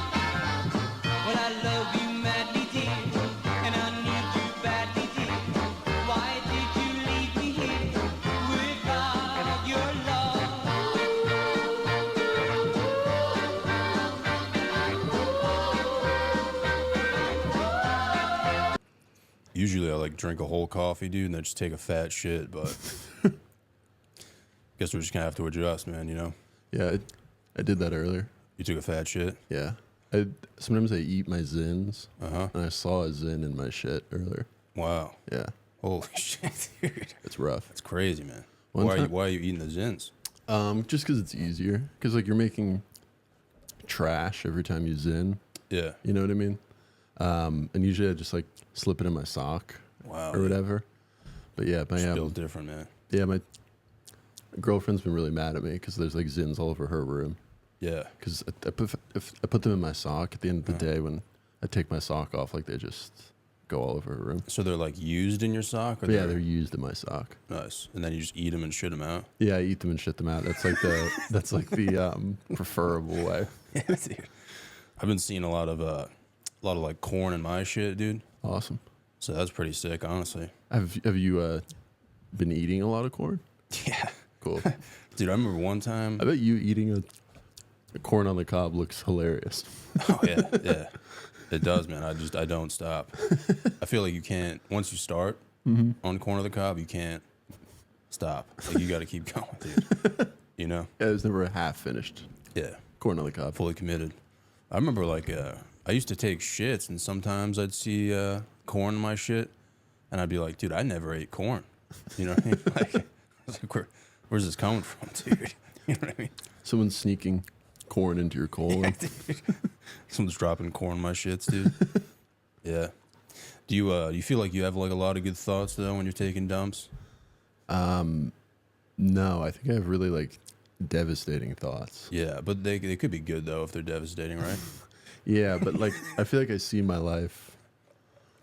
Well, I love you madly, dear, and I need you badly, dear. Why did you leave me here without your love? Usually I like drink a whole coffee, dude, and then just take a fat shit, but guess we're just gonna have to adjust, man, you know? Yeah, I did that earlier. You took a fat shit? Yeah. Sometimes I eat my Zins, Uh-huh. and I saw a Zin in my shit earlier. Wow. Yeah, Holy shit, dude. it's rough. That's crazy, man. One Why time- are you eating the Zins? Just because it's easier. Because like you're making trash every time you Zin. Yeah. You know what I mean? And usually I just like slip it in my sock Wow. or whatever. But yeah, my Still different, man. yeah, my girlfriend's been really mad at me because there's like Zins all over her room. Yeah. Because if I put them in my sock at the end of the day when I take my sock off, like they just go all over her room. So they're like used in your sock? Or But yeah, they're used in my sock. nice. And then you just eat them and shit them out? Yeah, I eat them and shit them out. That's like the preferable way. Yeah, dude. I've been seeing a lot of like corn in my shit, dude. Awesome. So that's pretty sick, honestly. Have you been eating a lot of corn? Yeah. Cool. Dude, I remember one time. I bet you eating a corn on the cob looks hilarious. Oh, yeah, yeah. It does, man. I don't stop. I feel like you can't, once you start on corn on the cob, you can't stop. Like, you got to keep going, dude. You know? Yeah, it was never half finished. Yeah. Corn on the cob. Fully committed. I remember, like, I used to take shits, and sometimes I'd see corn in my shit, and I'd be like, dude, I never ate corn. You know what I mean? Like, I was like, where's this coming from, dude? You know what I mean? Someone's sneaking corn into your colon. Yeah, someone's dropping corn in my shits, dude. Yeah. Do you feel like you have like a lot of good thoughts though when you're taking dumps? No, I think I have really like devastating thoughts. Yeah, but they could be good though if they're devastating, right? Yeah, but like I feel like I see my life.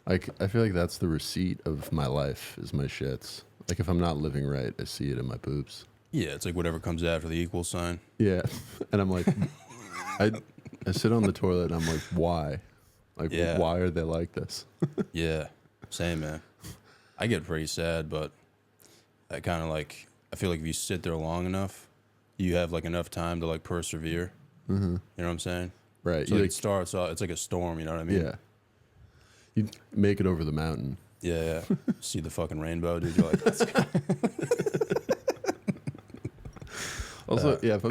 Like I feel like that's the receipt of my life is my shits. Like if I'm not living right, I see it in my poops. Yeah, it's like whatever comes after the equal sign. Yeah, and I'm like, I sit on the toilet and I'm like, why? Like, Yeah. why are they like this? Yeah, same, man. I get pretty sad, but I kind of like, I feel like if you sit there long enough, you have like enough time to like persevere. Mm-hmm. You know what I'm saying? Right. So You like, like, it starts off, it's like a storm, you know what I mean? yeah. You make it over the mountain. Yeah, yeah. See the fucking rainbow, dude. You're like, let's go. Also, yeah, if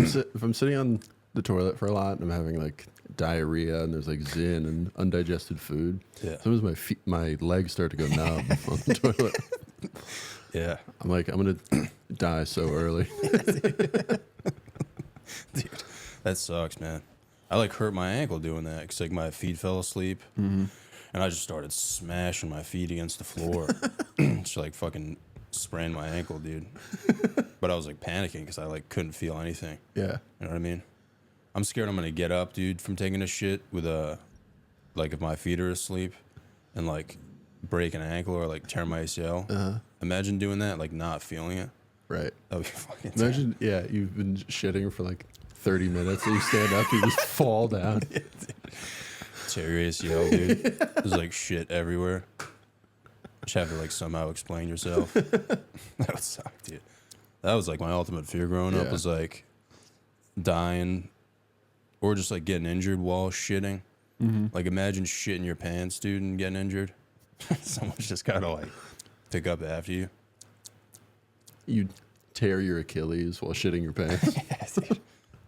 I'm sitting on the toilet for a lot and I'm having like diarrhea and there's like Zin and undigested food, Yeah. sometimes my legs start to go numb on the toilet. Yeah. I'm like, I'm gonna die so early. Dude, that sucks, man. I like hurt my ankle doing that because like my feet fell asleep, and I just started smashing my feet against the floor, just like fucking sprained my ankle, dude. But I was like panicking because I like couldn't feel anything. Yeah. You know what I mean? I'm scared I'm gonna get up, dude, from taking a shit with like if my feet are asleep, and like break an ankle or like tear my ACL. Imagine doing that, like not feeling it. Right. That would be fucking. Imagine, yeah, you've been shitting for like 30 minutes and you stand up, you just fall down. Tear your ACL, dude. There's like shit everywhere. Just have to like somehow explain yourself. That would suck, dude. That was like my ultimate fear growing up, Yeah. was like dying or just like getting injured while shitting. Like imagine shitting your pants, dude, and getting injured. Someone's just gotta like pick up after you. You tear your Achilles while shitting your pants.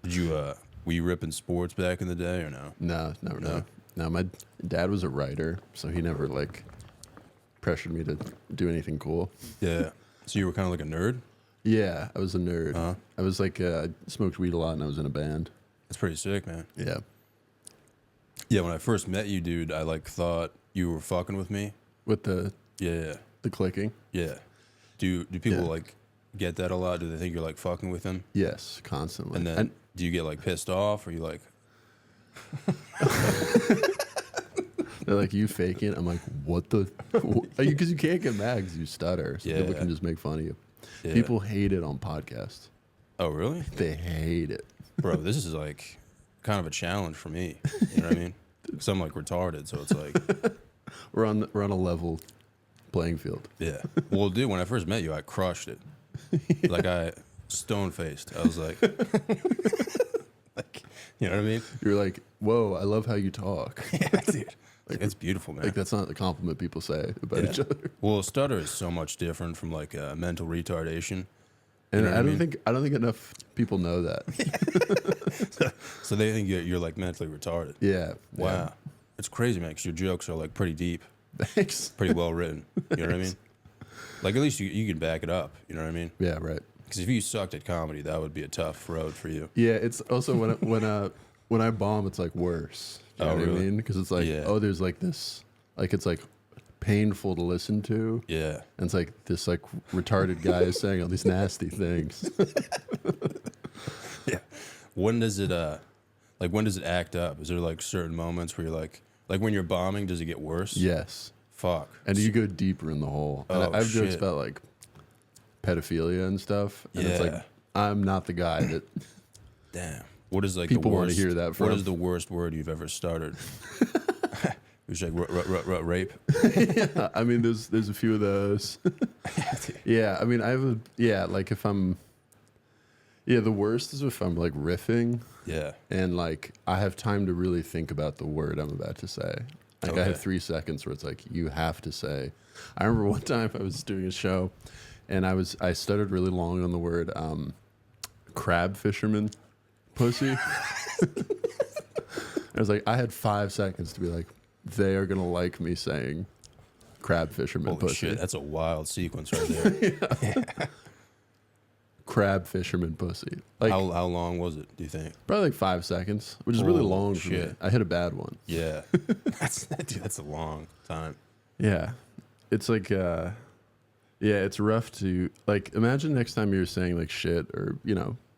Did you were you ripping sports back in the day or no? No, never. No, my dad was a writer, so he never like pressured me to do anything cool. Yeah. So you were kind of like a nerd? Yeah, I was a nerd. Uh-huh. I was like, I smoked weed a lot and I was in a band. That's pretty sick, man. Yeah. Yeah, when I first met you, dude, I like thought you were fucking with me. with the Yeah, clicking. yeah. Do people Yeah. like get that a lot? Do they think you're like fucking with them? Yes, constantly. And then do you get like pissed off, or you like? they're like, "You faking?" I'm like, "What the?" Because you can't get mad because you stutter, so people Yeah. can just make fun of you. Yeah. People hate it on podcasts. Oh, really? They hate it. Bro, this is like kind of a challenge for me. You know what I mean? Because I'm like retarded, so it's like, We're on a level playing field. yeah. Well, dude, when I first met you, I crushed it. Like I stone faced. I was like, like, you know what I mean? You're like, "Whoa, I love how you talk." Yeah, dude. Like, it's beautiful, man. Like that's not the compliment people say about Yeah. each other. Well, stutter is so much different from like mental retardation. And know what I I don't mean? think enough people know that. So they think you're like mentally retarded. Yeah. Wow. It's crazy, man, because your jokes are like pretty deep, Yeah. Thanks. pretty well written. You know what I mean? Like at least you can back it up. You know what I mean? Yeah. Right. Because if you sucked at comedy, that would be a tough road for you. Yeah. It's also when I bomb, it's like worse. You know Oh, what really? I mean? Because it's like, Yeah. oh, there's like this, like it's like painful to listen to. Yeah. And it's like this like retarded guy is saying all these nasty things. Yeah. When does it when does it act up? Is there like certain moments where you're like when you're bombing, does it get worse? Yes. Fuck. And you go deeper in the hole. And Oh, I have jokes shit. about like pedophilia and stuff. And it's like, Yeah. I'm not the guy that Damn. What is like People the wanna worst, hear that What from. is the worst word you've ever stuttered? It was like rape. I mean, there's a few of those. Yeah, I mean, like if I'm, the worst is if I'm like riffing Yeah. and like I have time to really think about the word I'm about to say. Like I Okay. have 3 seconds where it's like, you have to say. I remember one time I was doing a show and I stuttered really long on the word crab fisherman pussy. I was like, I had 5 seconds to be like, they are gonna like me saying crab fisherman Holy pussy. shit, that's a wild sequence right there. Crab fisherman pussy. Like How long was it, do you think? probably like 5 seconds, which is really Holy long for me. shit. I hit a bad one. Yeah. That's a long time. Yeah. It's like it's rough to like imagine next time you're saying like shit or,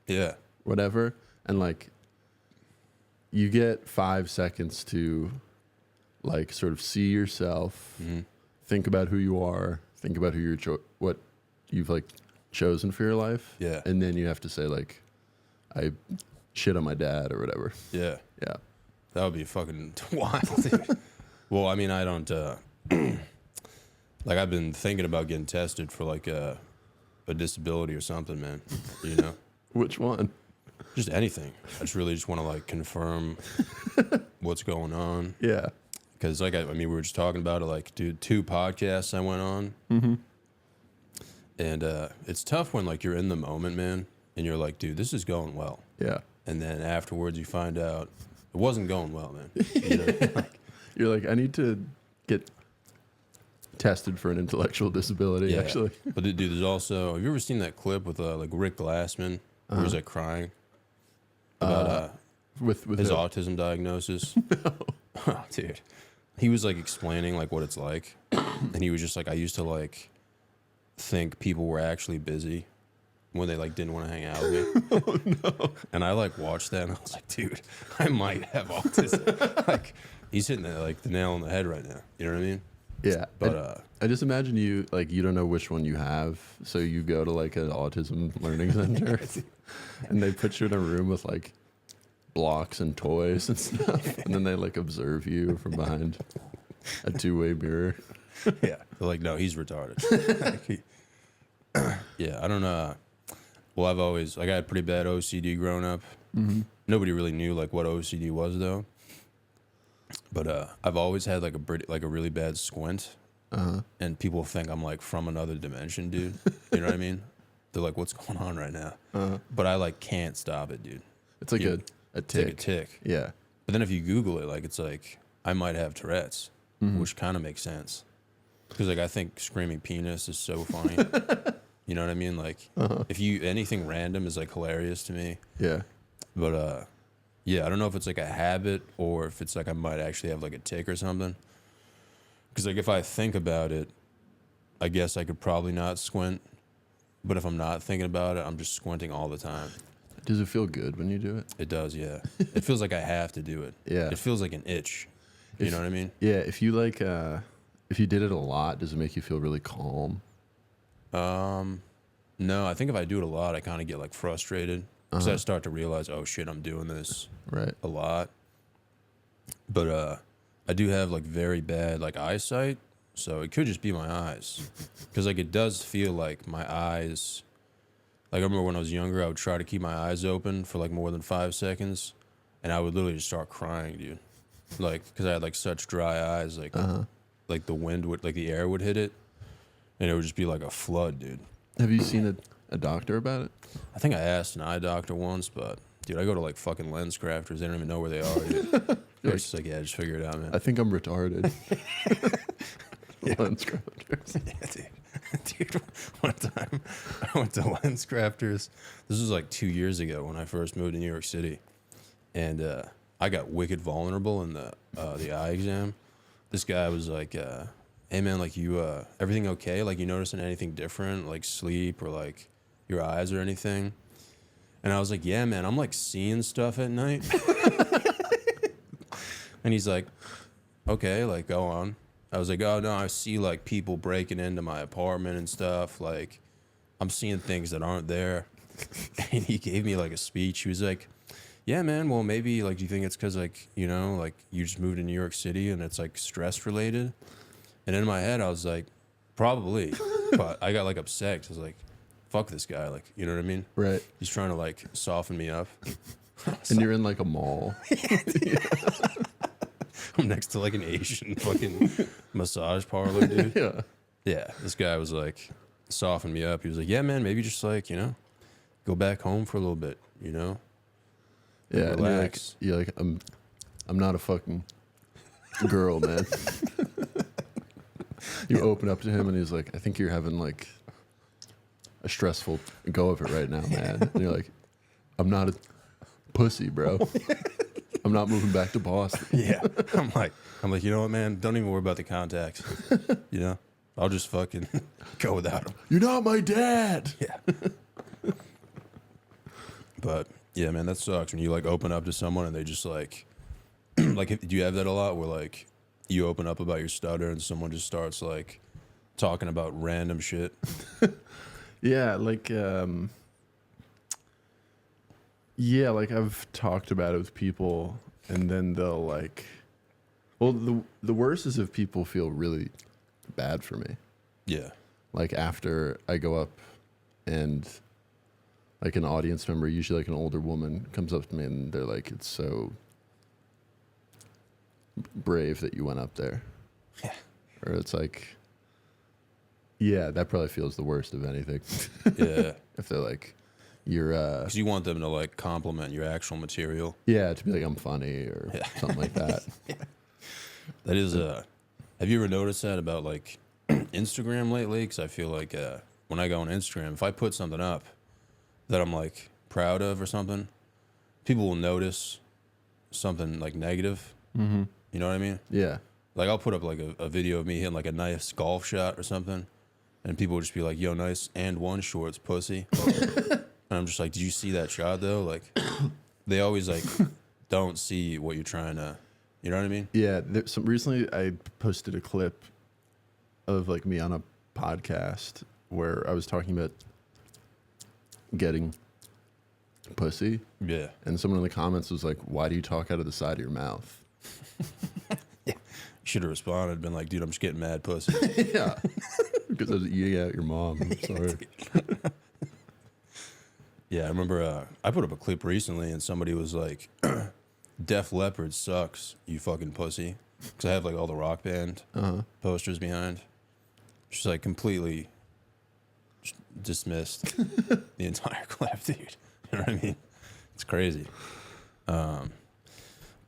Yeah. whatever, and like you get 5 seconds to like sort of see yourself, think about who you are, think about who what you've like chosen for your life. Yeah. And then you have to say like, I shit on my dad or whatever. Yeah. Yeah. That would be fucking wild, dude. Well, I mean, I don't, like, I've been thinking about getting tested for, like, a disability or something, man. You know? Which one? Just anything. I just really just want to, like, confirm what's going on. Yeah. Because, like, I mean, we were just talking about it, like, dude, 2 podcasts I went on. Mm-hmm. And it's tough when, like, you're in the moment, man, and you're like, dude, this is going well. Yeah. And then afterwards you find out it wasn't going well, man. You know? Like, You're like, I need to get tested for an intellectual disability, yeah. actually. But dude, there's also, have you ever seen that clip with like Rick Glassman, where he's like crying about With his who? autism diagnosis? Oh, dude, he was like explaining like what it's like, and he was just like, I used to like think people were actually busy when they like didn't want to hang out with me. Oh no! And I like watched that, and I was like, dude, I might have autism. Like, he's hitting like the nail on the head right now. You know what I mean? Yeah. But I just imagine you don't know which one you have, so you go to like an autism learning center, and they put you in a room with like blocks and toys and stuff, and then they like observe you from behind a 2-way mirror. yeah, they're like, no, he's retarded. Yeah, I don't know. Well, I've always like I had pretty bad OCD growing up. Mm-hmm. Nobody really knew like what OCD was though. But I've always had like a really bad squint, and people think I'm like from another dimension, dude. You know what I mean? They're like, "What's going on right now?" But I like can't stop it, dude. It's like You- a It's like tick. a tick. Yeah. But then if you Google it, like it's like I might have Tourette's, which kind of makes sense. Because like I think screaming penis is so funny. You know what I mean? Like if you anything random is like hilarious to me. Yeah. But Yeah, I don't know if it's like a habit or if it's like I might actually have like a tick or something. Because like if I think about it, I guess I could probably not squint. But if I'm not thinking about it, I'm just squinting all the time. Does it feel good when you do it? It does, yeah. It feels like I have to do it. Yeah. It feels like an itch. You know what I mean? Yeah, if you like, if you did it a lot, does it make you feel really calm? No, I think if I do it a lot, I kind of get like frustrated because I start to realize, oh shit, I'm doing this Right. a lot. But I do have like very bad like eyesight, so it could just be my eyes because like it does feel like my eyes. Like I remember when I was younger, I would try to keep my eyes open for like more than 5 seconds, and I would literally just start crying, dude. Like because I had like such dry eyes, like the wind would like the air would hit it, and it would just be like a flood, dude. Have you seen a doctor about it? I think I asked an eye doctor once, but dude, I go to like fucking lens crafters. They don't even know where they are, dude. They're just like, yeah, just figure it out, man. I think I'm retarded. Lens crafters. Yeah, dude, one time I went to lens crafters. This was like 2 years ago when I first moved to New York City, and I got wicked vulnerable in the eye exam. This guy was like, "Hey man, like you, everything okay? Like you noticing anything different, like sleep or like your eyes or anything?" And I was like, "Yeah, man, I'm like seeing stuff at night." And he's like, "Okay, like go on." I was like, "Oh no, I see like people breaking into my apartment and stuff. Like I'm seeing things that aren't there." And he gave me like a speech. He was like, "Yeah, man, well maybe like do you think it's because like, you know, like you just moved to New York City and it's like stress related?" And in my head I was like, "Probably." But I got like upset 'cause I was like, "Fuck this guy." Like, you know what I mean? Right. He's trying to like soften me up. And you're in like a mall. I'm next to like an Asian fucking massage parlor, dude. Yeah. Yeah, this guy was like softening me up. He was like, "Yeah, man, maybe just like, you know, go back home for a little bit, you know?" Yeah. And Relax. you're like, I'm not a fucking girl, man. You open up to him and he's like, "I think you're having like a stressful go of it right now, man." And you're like, "I'm not a pussy, bro. I'm not moving back to Boston." Yeah. I'm like, you know what, man? Don't even worry about the contacts. You know? I'll just fucking go without them. "You're not my dad." Yeah. But yeah, man, that sucks when you like open up to someone and they just like like do you have that a lot where like you open up about your stutter and someone just starts like talking about random shit? Yeah, like yeah, like I've talked about it with people and then they'll like, well, the worst is if people feel really bad for me. Yeah. Like after I go up and like an audience member, usually like an older woman, comes up to me and they're like, "It's so brave that you went up there." Yeah. Or it's like, yeah, that probably feels the worst of anything. Yeah. If they're like, "You're Because you want them to like compliment your actual material. yeah," to be like, "I'm funny" or something like that. That is have you ever noticed that about like Instagram lately? Because I feel like when I go on Instagram, if I put something up that I'm like proud of or something, people will notice something like negative. Mm-hmm. You know what I mean? Yeah. Like I'll put up like a video of me hitting like a nice golf shot or something, and people will just be like, "Yo, nice and one shorts, pussy." And I'm just like, "Did you see that shot though?" Like they always like don't see what you're trying to. You know what I mean? Yeah. Recently I posted a clip of like me on a podcast where I was talking about getting pussy. Yeah. And someone in the comments was like, "Why do you talk out of the side of your mouth?" You should have responded, been like, "Dude, I'm just getting mad pussy." Yeah. Because I was eating out your mom. I'm sorry. Yeah, I remember I put up a clip recently and somebody was like, "Def Leppard sucks, you fucking pussy." Because I have like all the rock band posters behind. Just like completely dismissed the entire clip, dude. You know what I mean? It's crazy. But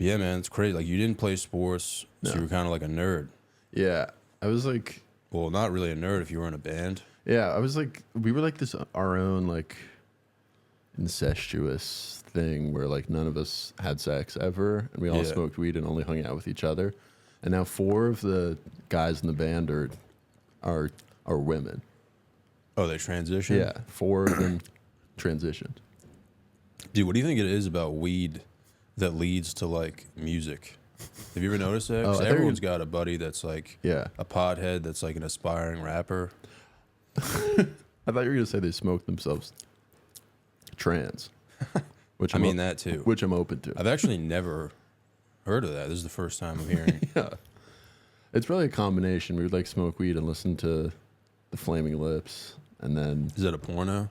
yeah, man, it's crazy. Like you didn't play sports, so you were kind of like a nerd. Yeah. I was like, Well, not really a nerd if you were in a band. yeah, I was like, we were like this, our own like incestuous thing where like none of us had sex ever, and we all Yeah. smoked weed and only hung out with each other. And now 4 of the guys in the band are women. Oh, they transition? Yeah, 4 of them transitioned. Dude, what do you think it is about weed that leads to like music? Have you ever noticed that? 'Cause I thought you were everyone's got a buddy that's like Yeah, a pothead that's like an aspiring rapper. I thought you were gonna say they smoked themselves trans, which I I'm mean that too. which I'm open to. I've actually never heard of that. This is the first time I'm hearing. Yeah, it's probably a combination. We would like smoke weed and listen to the Flaming Lips, and then Is that a porno?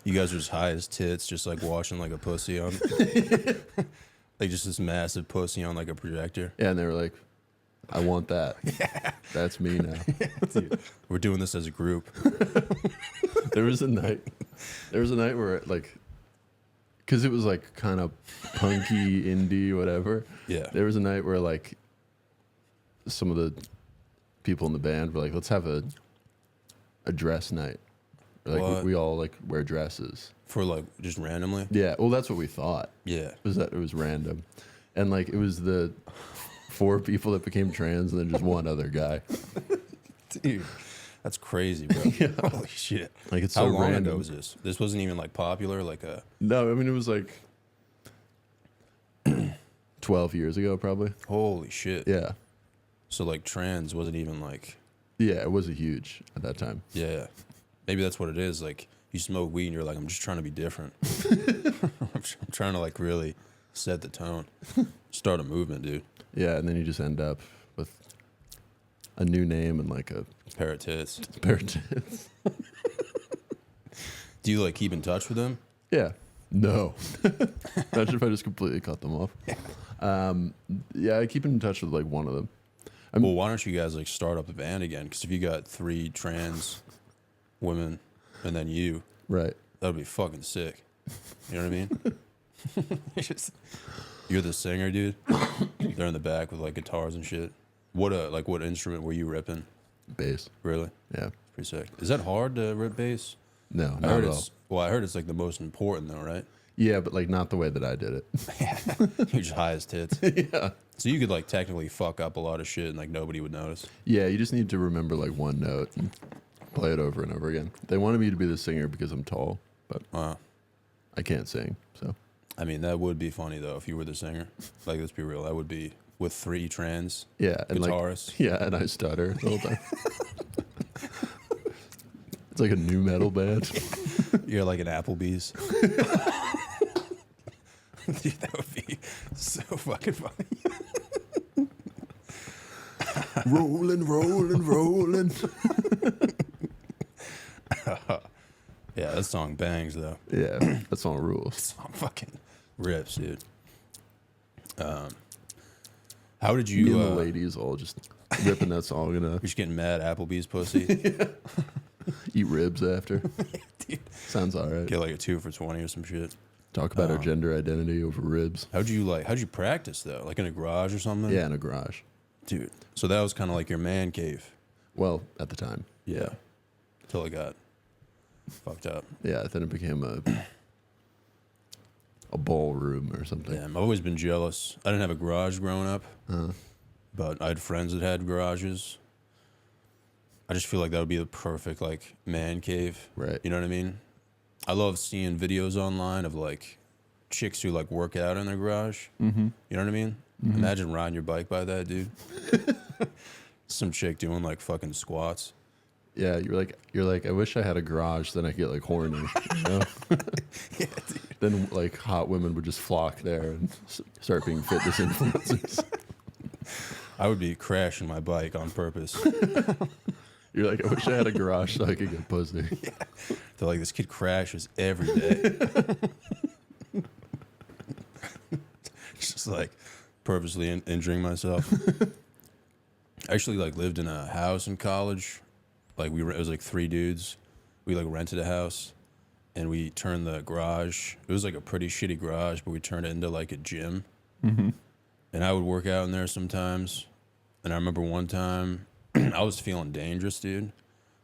You guys are just high as tits, just like watching like a pussy on, like just this massive pussy on like a projector. yeah, and they were like, "I want that. That's me now." Dude, we're doing this as a group. There was a night where like, because it was like kind of punky indie whatever. Yeah. There was a night where like some of the people in the band were like, "Let's have a dress night." Like What? we all like wear dresses. For like just randomly. Yeah, well that's what we thought. Yeah. Was that it was random, and like it was the 4 people that became trans and then just one other guy. Dude, that's crazy, bro. Holy shit. Like it's How so long random. ago was this? This wasn't even like popular, like a No, I mean it was like 12 years ago probably. holy shit. Yeah, So like trans wasn't even like yeah, it wasn't huge at that time. yeah. Maybe that's what it is. Like you smoke weed and you're like, I'm just trying to be different. I'm trying to like really set the tone. Start a movement, dude. Yeah, and then you just end up with a new name and like a Pair of tits. pair of tits. Do you like keep in touch with them? Yeah. No. Imagine if I just completely cut them off. Yeah, I keep in touch with like one of them. Well, why don't you guys like start up a band again? Because if you got 3 trans women and then you, Right. that would be fucking sick. You know what I mean? You're the singer, dude. They're in the back with like guitars and shit. What instrument were you ripping? Bass. Really? Yeah. Pretty sick. Is that hard to rip bass? No, I not heard at all. I heard it's like the most important though, right? Yeah, but like not the way that I did it. You're just high as tits. Yeah. So you could like technically fuck up a lot of shit and like nobody would notice. Yeah, you just need to remember like one note and play it over and over again. They wanted me to be the singer because I'm tall, but Wow. I can't sing. So I mean, that would be funny though if you were the singer. Like, let's be real. That would be with 3 trans yeah, and guitarists. like yeah, and I stutter the whole time. It's like a new metal band. You're like an Applebee's. Dude, that would be so fucking funny. rolling, rolling, rolling. Yeah, that song bangs though. Yeah, that song rules. Song fucking rips, dude. How did Me you? and the ladies all just ripping that song and You're just getting mad at Applebee's pussy. eat ribs after. Dude. Sounds all right. Get like a 2 for $20 or some shit. Talk about our gender identity over ribs. How'd you practice though? Like in a garage or something? Yeah, in a garage. Dude. So that was kind of like your man cave. Well, at the time. Yeah. Until it got fucked up. Yeah, then it became a ballroom or something. Damn, I've always been jealous. I didn't have a garage growing up, but I had friends that had garages. I just feel like that would be the perfect like man cave. Right. You know what I mean? I love seeing videos online of like chicks who like work out in their garage. Mm-hmm. You know what I mean? Mm-hmm. Imagine riding your bike by that, dude. Some chick doing like fucking squats. Yeah, you're like, I wish I had a garage, then I could get like horny. You know? Yeah, dude. Then like hot women would just flock there and start being fitness influencers. I would be crashing my bike on purpose. You're like, I wish I had a garage so I could get pussy. Yeah. They're like, this kid crashes every day. Just like purposely injuring myself. I actually like lived in a house in college. Like it was like 3 dudes. We like rented a house and we turned the garage. It was like a pretty shitty garage, but we turned it into like a gym. Mm-hmm. And I would work out in there sometimes. And I remember one time I was feeling dangerous, dude.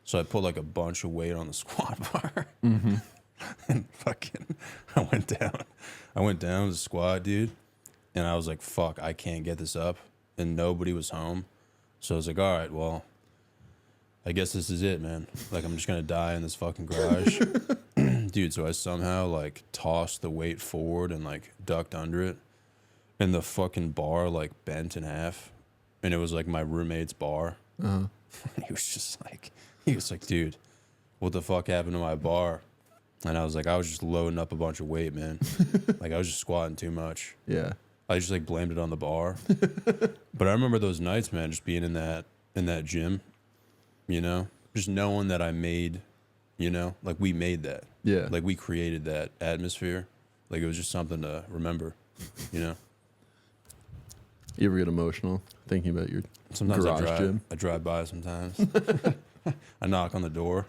So I put like a bunch of weight on the squat bar. Mm-hmm. And fucking, I went down. I went down to squat, dude. And I was like, fuck, I can't get this up. And nobody was home. So I was like, all right, well, I guess this is it, man. Like, I'm just going to die in this fucking garage. Dude, so I somehow, like, tossed the weight forward and, like, ducked under it. And the fucking bar, like, bent in half. And it was, like, my roommate's bar. Uh-huh. He was like, dude, what the fuck happened to my bar? And I was like, I was just loading up a bunch of weight, man. Like, I was just squatting too much. Yeah. I just, like, blamed it on the bar. But I remember those nights, man, just being in that gym, you know? Just knowing that I made, you know? Like, we made that. Yeah. Like, we created that atmosphere. Like, it was just something to remember, you know? You ever get emotional thinking about your Sometimes garage gym? I drive by sometimes. I knock on the door.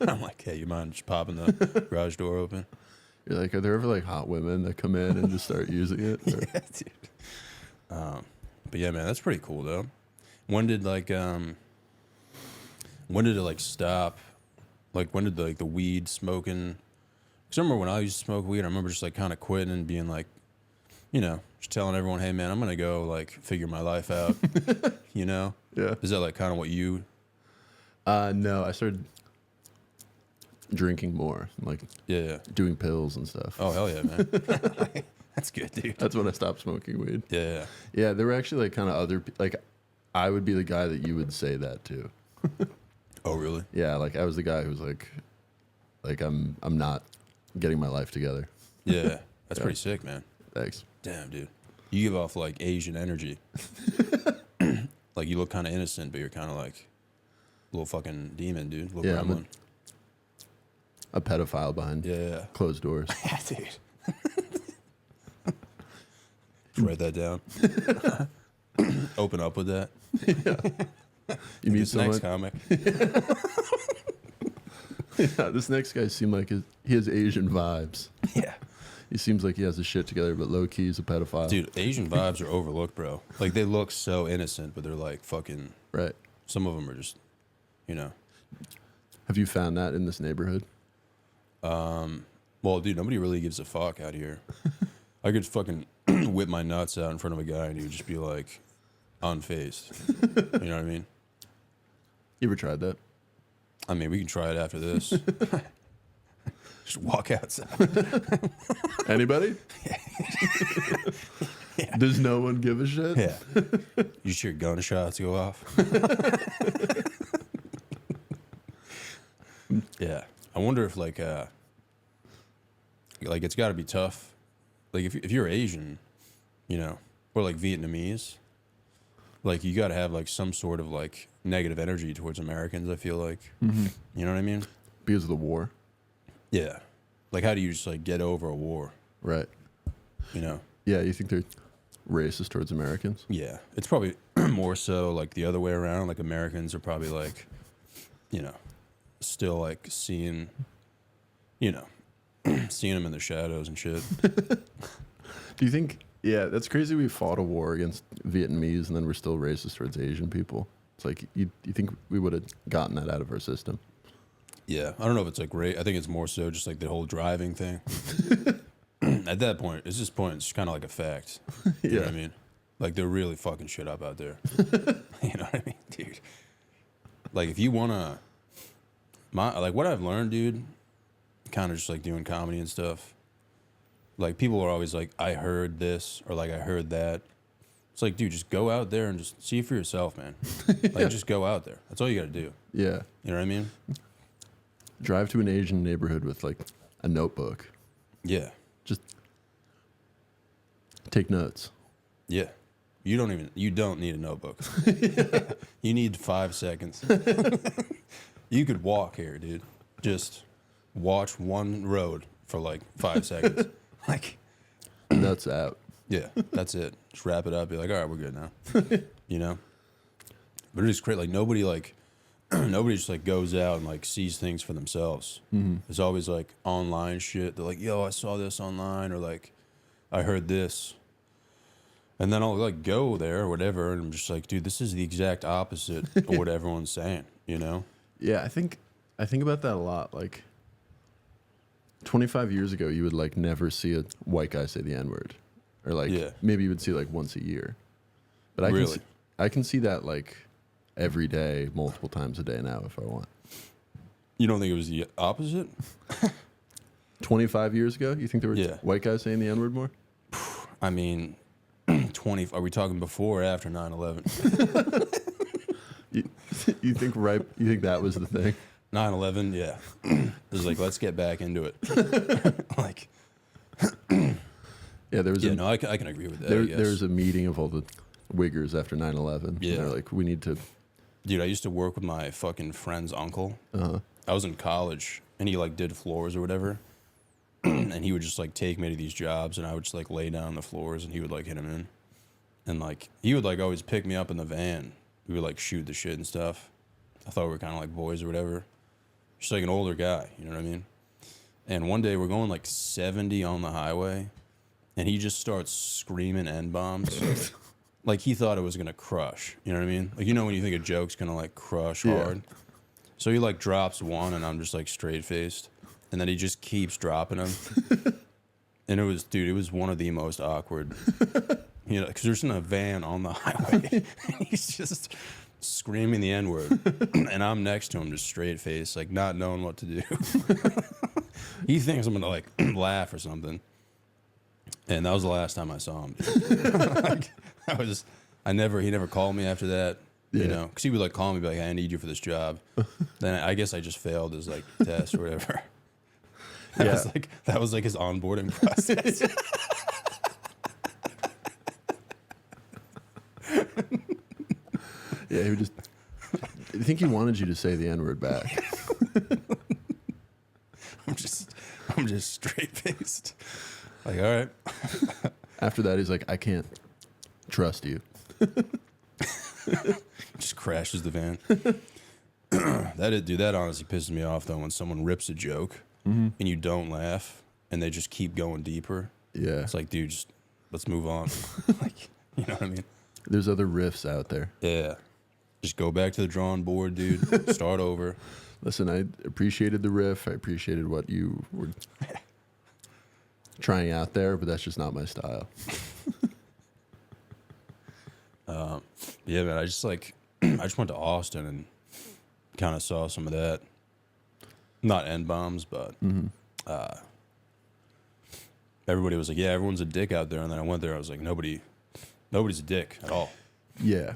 I'm like, hey, you mind just popping the garage door open? You're like, are there ever like hot women that come in and just start using it? Or- Yeah, dude. But yeah, man, that's pretty cool though. When did it like stop? Like when did the weed smoking? Because I remember when I used to smoke weed, I remember just like kind of quitting and being like, you know, just telling everyone, hey man, I'm gonna go like figure my life out. You know? Yeah. Is that like kind of what you? No, I started drinking more, like Yeah. doing pills and stuff. Oh hell yeah, man. That's good, dude. That's when I stopped smoking weed. Yeah. Yeah, there were actually like kind of other, like, I would be the guy that you would say that to. Oh really? Yeah, like I was the guy who's like I'm not getting my life together. Yeah. That's Yeah. pretty sick, man. Thanks. Damn, dude. You give off like Asian energy. Like you look kind of innocent, but you're kind of like a little fucking demon, dude. Little Yeah, I'm gremlin. A pedophile behind Yeah. closed doors. Yeah, dude. Just write that down. Open up with that. You meet This next someone. comic. Yeah, this next guy seemed like he has Asian vibes. Yeah. He seems like he has his shit together, but low key he's a pedophile. Dude, Asian vibes are overlooked, bro. Like they look so innocent, but they're like fucking. Right. Some of them are just, you know. Have you found that in this neighborhood? Well, dude, nobody really gives a fuck out here. I could fucking whip my nuts out in front of a guy and he would just be like unfazed. You know what I mean? You ever tried that? I mean, we can try it after this. Just walk outside. Anybody? Does no one give a shit? Yeah. You just hear gunshots go off. Yeah. I wonder if like it's got to be tough. Like if you're Asian, you know, or like Vietnamese, like you got to have like some sort of like negative energy towards Americans, I feel like. Mm-hmm. You know what I mean? Because of the war. Yeah. Like how do you just like get over a war, Right. you know? Yeah, you think they're racist towards Americans? Yeah. It's probably more so like the other way around. Like Americans are probably like, you know, still like seeing, you know, seeing them in the shadows and shit. Do you think? Yeah, that's crazy. We fought a war against Vietnamese, and then we're still racist towards Asian people. It's like you think we would have gotten that out of our system? Yeah. I don't know if it's like great. I think it's more so just like the whole driving thing. At that point, it's just kind of like a fact. You know what I mean? Like they're really fucking shit up out there. You know what I mean, dude? Like if you wanna, like what I've learned, dude, kind of just like doing comedy and stuff. Like people are always like, I heard this or like I heard that. It's like, dude, just go out there and just see for yourself, man. Like just go out there. That's all you gotta do. Yeah. You know what I mean? Drive to an Asian neighborhood with like a notebook. Yeah. Just take notes. Yeah. You don't need a notebook. You need 5 seconds. You could walk here, dude. Just watch one road for like 5 seconds. Like, Nuts out. yeah, that's it. Just wrap it up. Be like, all right, we're good now. You know? But it is great. Like, nobody just like goes out and like sees things for themselves. Mm-hmm. There's always like online shit. They're like, yo, I saw this online, or like, I heard this. And then I'll like go there or whatever, and I'm just like, dude, this is the exact opposite of what everyone's saying, you know? Yeah, I think about that a lot. Like 25 years ago, you would like never see a white guy say the N word, or like maybe you would see like once a year. But I can see that like every day, multiple times a day now if I want. You don't think it was the opposite? 25 years ago, you think there were white guys saying the N word more? I mean, 20. Are we talking before or after 9/11? You think that was the thing? 9/11, yeah. It was like, let's get back into it. Like, yeah, there was. No, I can agree with that. There was a meeting of all the Wiggers after 9/11. Yeah, they're like, we need to. Dude, I used to work with my fucking friend's uncle. I was in college, and he like did floors or whatever, and he would just like take me to these jobs, and I would just like lay down on the floors, and he would like hit him in, and like he would like always pick me up in the van. We would like shoot the shit and stuff. I thought we were kind of like boys or whatever. Just like an older guy, you know what I mean? And one day we're going like 70 on the highway, and he just starts screaming N-bombs. Like he thought it was gonna crush, you know what I mean? Like, you know when you think a joke's gonna like crush hard? So he like drops one, and I'm just like straight faced, and then he just keeps dropping them. And it was one of the most awkward, you know, because there's in a van on the highway, and he's just screaming the N-word, and I'm next to him just straight face, like not knowing what to do. He thinks I'm gonna like laugh or something, and that was the last time I saw him. Like, he never called me after that, you know, because he would like call me, be like, hey, I need you for this job. Then I guess I just failed his like test or whatever. That was like his onboarding process. Yeah, he would just. I think he wanted you to say the N-word back. I'm just straight faced. Like, all right. After that, he's like, I can't trust you. Just crashes the van. That honestly pisses me off though, when someone rips a joke and you don't laugh and they just keep going deeper. Yeah. It's like, dude, just let's move on. Like, you know what I mean? There's other riffs out there. Yeah. Just go back to the drawing board, dude. Start over. Listen, I appreciated the riff. I appreciated what you were trying out there, but that's just not my style. Yeah, man. I just went to Austin and kind of saw some of that. Not N-bombs, but everybody was like, yeah, everyone's a dick out there. And then I went there, I was like, nobody's a dick at all. Yeah.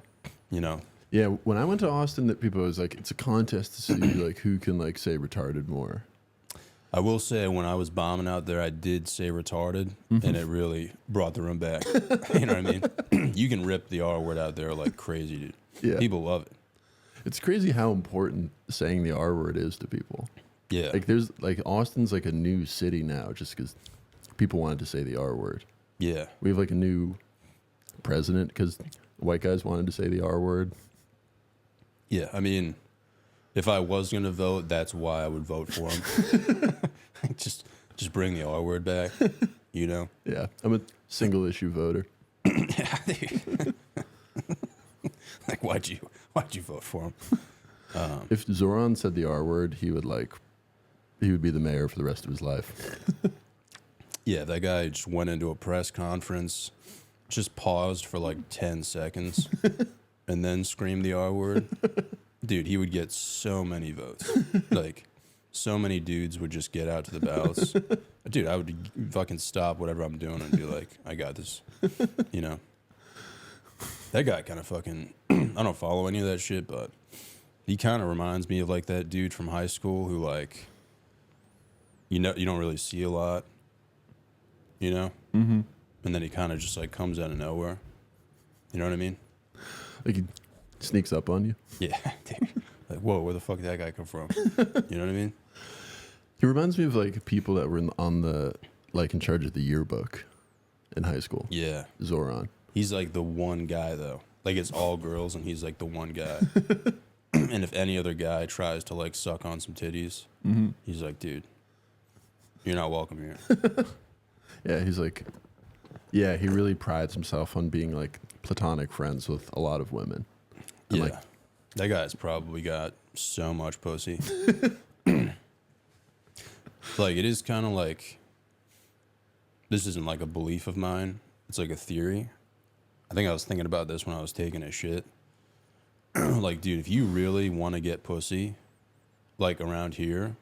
You know? Yeah, when I went to Austin, that people was like, it's a contest to see like who can like say retarded more. I will say, when I was bombing out there, I did say retarded, and it really brought the room back. You know what I mean? You can rip the R word out there like crazy, dude. Yeah. People love it. It's crazy how important saying the R word is to people. Yeah. Like there's like Austin's like a new city now just because people wanted to say the R word. Yeah. We have like a new president because white guys wanted to say the R word. Yeah. I mean, if I was going to vote, that's why I would vote for him. just bring the R word back, you know? Yeah. I'm a single issue voter. Yeah. Like, why'd you vote for him? If Zoran said the R word, he would be the mayor for the rest of his life. Yeah, that guy just went into a press conference, just paused for like 10 seconds, and then screamed the R word. Dude, he would get so many votes. Like, so many dudes would just get out to the ballots. Dude, I would fucking stop whatever I'm doing and be like, I got this. You know? That guy kind of fucking, I don't follow any of that shit, but he kind of reminds me of like that dude from high school who like, you know, you don't really see a lot, you know? Mm-hmm. And then he kind of just like comes out of nowhere. You know what I mean? Like he sneaks up on you. Yeah. Dude. Like, whoa, where the fuck did that guy come from? You know what I mean? He reminds me of like people that were in charge of the yearbook in high school. Yeah. Zoran. He's like the one guy though. Like it's all girls and he's like the one guy. And if any other guy tries to like suck on some titties, he's like, dude, you're not welcome here. Yeah, he's like, yeah, he really prides himself on being like platonic friends with a lot of women. And, Yeah. like, That guy's probably got so much pussy. Like, it is kind of like, this isn't like a belief of mine. It's like a theory. I think I was thinking about this when I was taking a shit. Like, dude, if you really want to get pussy, like around here,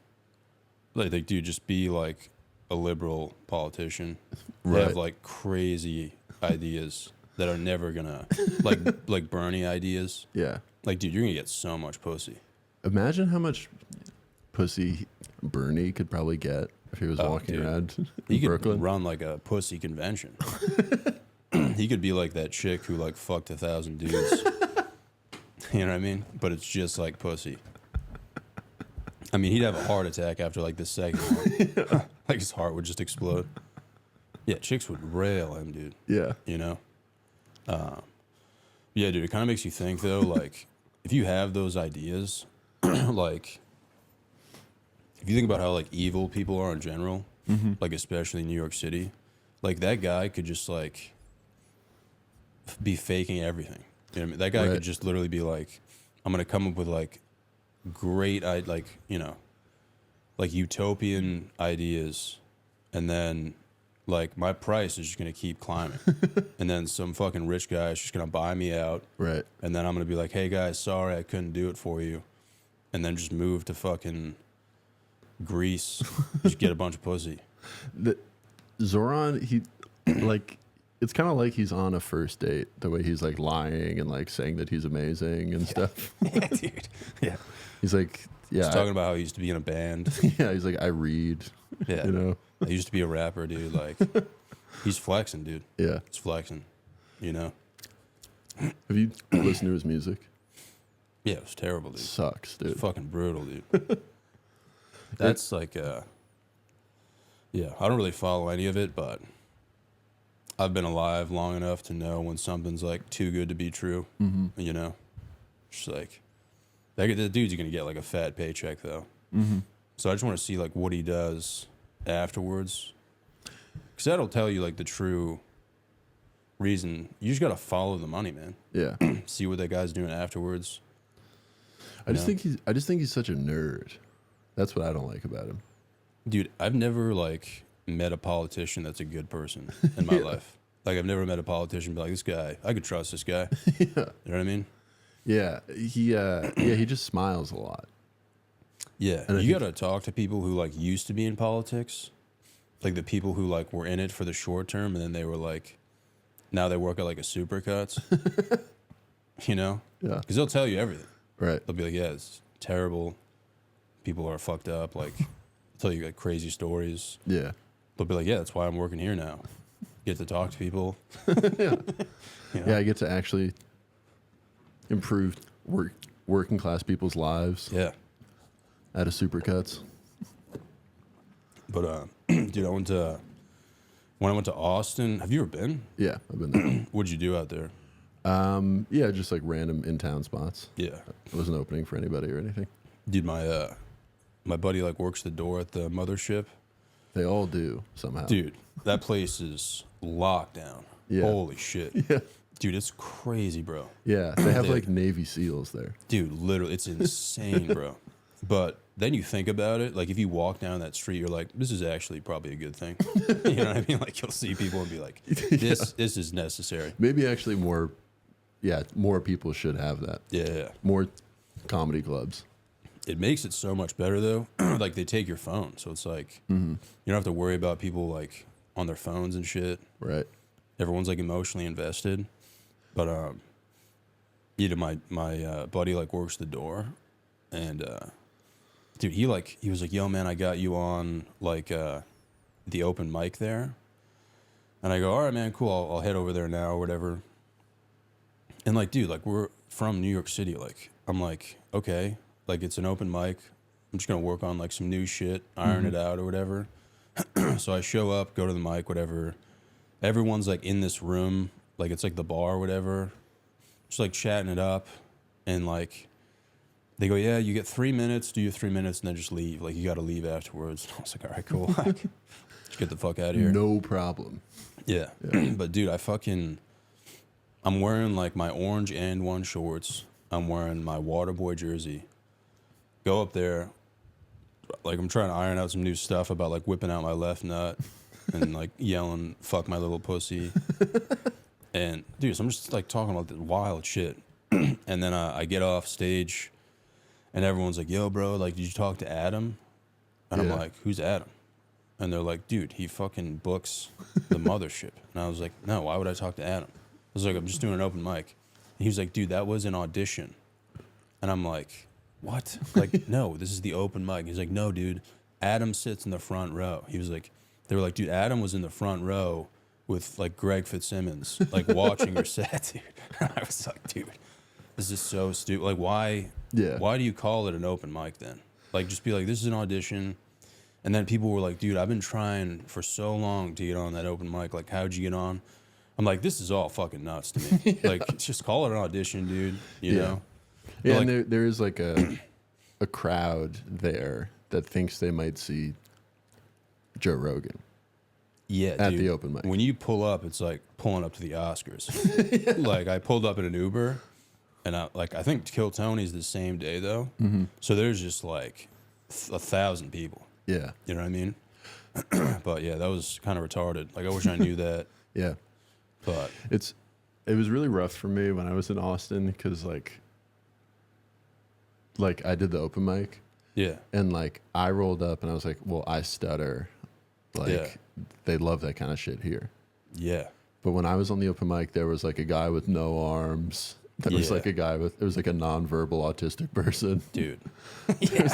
like, dude, just be like a liberal politician. They have Right. like crazy ideas that are never gonna, like Bernie ideas. Yeah. Like, dude, you're gonna get so much pussy. Imagine how much pussy Bernie could probably get if he was Oh, walking dude. around He in could Brooklyn. run like a pussy convention. He could be like that chick who like fucked 1,000 dudes. You know what I mean? But it's just like pussy. I mean, he'd have a heart attack after like the second one. Like his heart would just explode. Yeah, chicks would rail him, dude. Yeah. You know? Yeah, dude, it kind of makes you think though, like, if you have those ideas, like, if you think about how like evil people are in general, like especially New York City, like that guy could just like be faking everything. You know what I mean? That guy Right. could just literally be like, I'm gonna come up with like great, like, you know, like utopian ideas, and then like my price is just gonna keep climbing, and then some fucking rich guy is just gonna buy me out, Right. and then I'm gonna be like, hey guys, sorry I couldn't do it for you, and then just move to fucking Greece, just get a bunch of pussy. The, Zoran, he like it's kind of like he's on a first date. The way he's like lying and like saying that he's amazing and stuff. Yeah, dude. Yeah. He's like, yeah, He's talking about how he used to be in a band. yeah. He's like, I read. Yeah. You know. I used to be a rapper, dude. Like, he's flexing, dude. Yeah. He's flexing. You know? Have you listened to his music? Yeah, it was terrible, dude. Sucks, It's dude. fucking brutal, dude. That's like, yeah, I don't really follow any of it, but I've been alive long enough to know when something's like too good to be true. You know? Just like, that dude's gonna get like a fat paycheck, though. So I just want to see like what he does afterwards, because that'll tell you like the true reason. You just gotta follow the money, man. Yeah. See what that guy's doing afterwards. I just Yeah. think he's such a nerd. That's what I don't like about him. Dude, I've never like met a politician that's a good person in my life. Like, I've never met a politician be like, this guy, I could trust this guy. Yeah. You know what I mean? Yeah. He just smiles a lot. Yeah. And I You think- gotta talk to people who like used to be in politics, like the people who like were in it for the short term, and then they were like, now they work at like a Supercuts. You know? Yeah. Because they'll tell you everything. Right. They'll be like, yeah, it's terrible. People are fucked up. Like, tell you like crazy stories. Yeah. They'll be like, yeah, that's why I'm working here now. Get to talk to people. Yeah. You know? Yeah, I get to actually improve working class people's lives Yeah. at a Supercuts. But dude, when I went to Austin, have you ever been? Yeah, I've been there. What'd you do out there? Yeah, just like random in town spots. Yeah. I wasn't opening for anybody or anything. Dude, my buddy like works the door at the mothership. They all do somehow. Dude, that place is locked down. Yeah. Holy shit. Yeah. Dude, it's crazy, bro. Yeah, they have Dude. like Navy SEALs there. Dude, literally, it's insane, bro. But then you think about it, like if you walk down that street, you're like, this is actually probably a good thing. You know what I mean? Like you'll see people and be like, this is necessary. Maybe actually more people should have that. Yeah. More comedy clubs. It makes it so much better though. Like they take your phone, so it's like you don't have to worry about people like on their phones and shit. Right. Everyone's like emotionally invested. But you know, my buddy like works the door, and dude, he was like, yo man, I got you on like the open mic there, and I go, all right man, cool, I'll head over there now or whatever. And like, dude, like we're from New York City, like I'm like, okay, like it's an open mic, I'm just gonna work on like some new shit, iron it out or whatever. So I show up, go to the mic, whatever. Everyone's like in this room, like it's like the bar or whatever, just like chatting it up, and like they go, yeah, you get 3 minutes, do your 3 minutes, and then just leave. Like you got to leave afterwards. I was like, all right, cool. Like, just get the fuck out of here. No problem. Yeah. But dude, I'm wearing like my orange and one shorts. I'm wearing my Waterboy jersey, go up there, like I'm trying to iron out some new stuff about like whipping out my left nut and like yelling "fuck my little pussy," and dude, so I'm just like talking about this wild shit, and then I get off stage, and everyone's like, "Yo, bro, like, did you talk to Adam?" And I'm Yeah. like, "Who's Adam?" And they're like, "Dude, he fucking books the mothership." And I was like, "No, why would I talk to Adam?" I was like, "I'm just doing an open mic." And he was like, "Dude, that was an audition." And I'm like, "What?" Like, no, this is the open mic. He's like, "No, dude, Adam sits in the front row." He was like, they were like, "Dude, Adam was in the front row with like Greg Fitzsimmons, like watching your set, dude." And I was like, "Dude, this is so stupid. Like, why? Yeah. Why do you call it an open mic then? Like, just be like, this is an audition." And then people were like, "Dude, I've been trying for so long to get on that open mic. Like, how'd you get on?" I'm like, "This is all fucking nuts to me. Like, just call it an audition, dude. You know?" But Yeah, like, and there is like a crowd there that thinks they might see Joe Rogan yeah, at dude, the open mic. when you pull up, it's like pulling up to the Oscars. Like, I pulled up in an Uber, and I think Kill Tony's the same day though. So there's just like 1,000 people. Yeah, You know what I mean? But yeah, that was kind of retarded. Like, I wish I knew that. yeah. But It was really rough for me when I was in Austin because like I did the open mic yeah, and like I rolled up and I was like, well, I stutter. Like Yeah. they love that kind of shit here. yeah, But when I was on the open mic, there was like a guy with no arms. There was Yeah. like a guy with, it was like a nonverbal autistic person. dude. Yeah.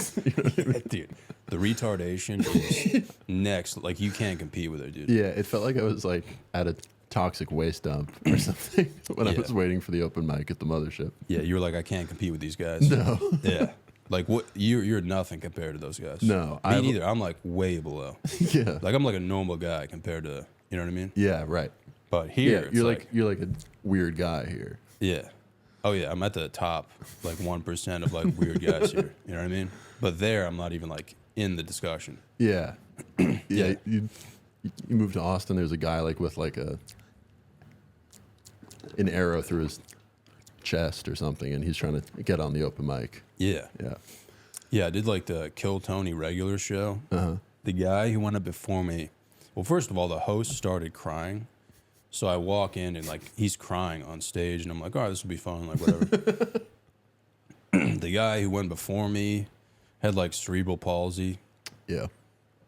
Dude, the retardation is next. Like, you can't compete with it, dude. Yeah, it felt like I was like at a toxic waste dump or something when I Yeah. was waiting for the open mic at the mothership. Yeah, you were like, I can't compete with these guys. No. Yeah. Like, what? You're nothing compared to those guys. No, Me I've- neither. I'm like way below. Yeah. Like, I'm like a normal guy compared to, you know what I mean? Yeah, right. But here, Yeah, it's you're like a weird guy here. yeah. Oh yeah, I'm at the top, like 1% of like weird guys here. You know what I mean? But there, I'm not even like in the discussion. Yeah. Yeah. Yeah. You move to Austin, there's a guy like with like an arrow through his chest or something, and he's trying to get on the open mic. Yeah. Yeah. Yeah, I did like the Kill Tony regular show. Uh-huh. The guy who went up before me, well, first of all, the host started crying. So I walk in and like he's crying on stage, and I'm like, all right, this will be fun, like whatever. The guy who went before me had like cerebral palsy. Yeah.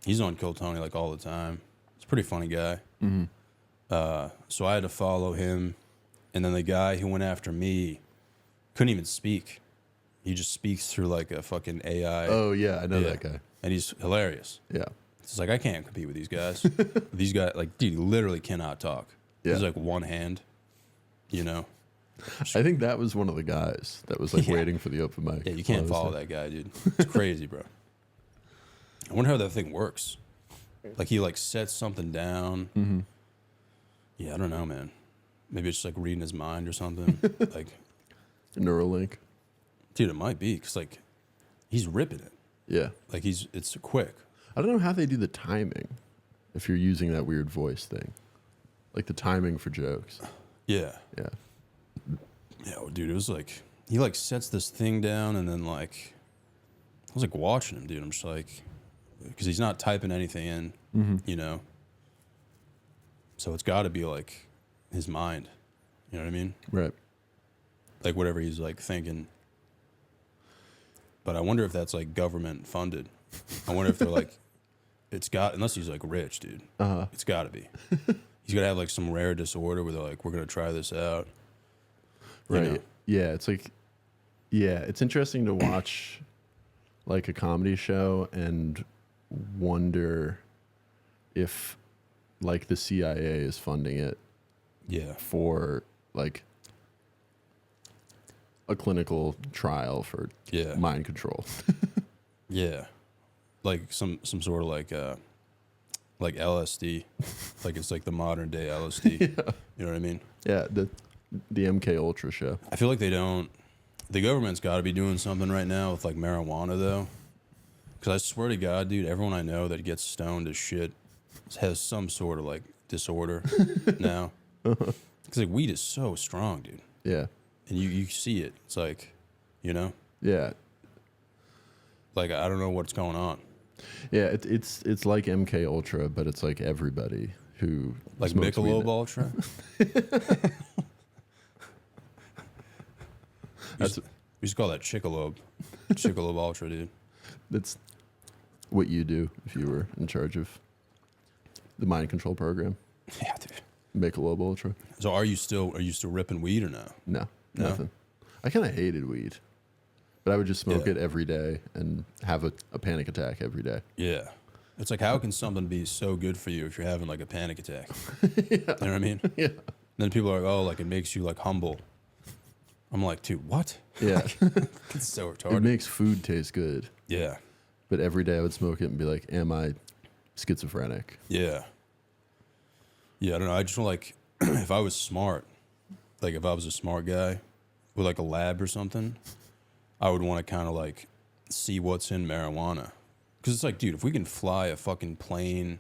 He's on Kill Tony like all the time. He's a pretty funny guy. So I had to follow him, and then the guy who went after me couldn't even speak. He just speaks through like a fucking AI. Oh yeah, I know Yeah. that guy. And he's hilarious. Yeah. It's like, I can't compete with these guys. These guys, like, dude, he literally cannot talk. Yeah. He's like one hand, you know? I think that was one of the guys that was like Yeah. waiting for the open mic. Yeah, you can't while I follow was that guy, dude. It's crazy, bro. I wonder how that thing works. Like, he like sets something down. Mm-hmm. Yeah, I don't know, man. Maybe it's just like reading his mind or something. Like, there. Neuralink. dude, it might be because like he's ripping it. Yeah. Like it's quick. I don't know how they do the timing if you're using that weird voice thing. Like the timing for jokes. Yeah. Yeah. Yeah, well, dude, it was like he like sets this thing down, and then like I was like watching him, dude. I'm just like, because he's not typing anything in, you know. So it's got to be like his mind, you know what I mean? Right. Like whatever he's like thinking. But I wonder if that's like government funded. I wonder if they're like, it's got, unless he's like rich, dude. Uh-huh. It's got to be. He's got to have like some rare disorder where they're like, we're gonna try this out. You Right. know? Yeah, it's like yeah, it's interesting to watch like a comedy show and wonder if like the CIA is funding it Yeah. for like a clinical trial for Yeah. mind control. Yeah, like some sort of like LSD, like it's like the modern day LSD. You know what I mean? Yeah, the MK Ultra show. I feel like they don't. The government's got to be doing something right now with like marijuana though, because I swear to God, dude, everyone I know that gets stoned as shit has some sort of like disorder now. Because like weed is so strong, dude, Yeah. and you see it. It's like, you know, Yeah. Like I don't know what's going on. Yeah, it's like MK Ultra, but it's like everybody who Like smokes weed. Michelob Ultra. We used to call that Chicolob. Chicolob Ultra, dude. That's what you do if you were in charge of the mind control program. Yeah, dude. Michelob Ultra. So are you still ripping weed or no? No, No? nothing. I kind of hated weed, but I would just smoke Yeah. it every day and have a panic attack every day. Yeah. It's like, how can something be so good for you if you're having like a panic attack? You know what I mean? Yeah. Then people are like, oh, like it makes you like humble. I'm like, dude, what? Yeah. It's so It retarded. makes food taste good, Yeah. but every day I would smoke it and be like, am I schizophrenic? Yeah. Yeah, I don't know. I just like, if I was smart, like if I was a smart guy with like a lab or something, I would want to kind of like see what's in marijuana. Because it's like, dude, if we can fly a fucking plane,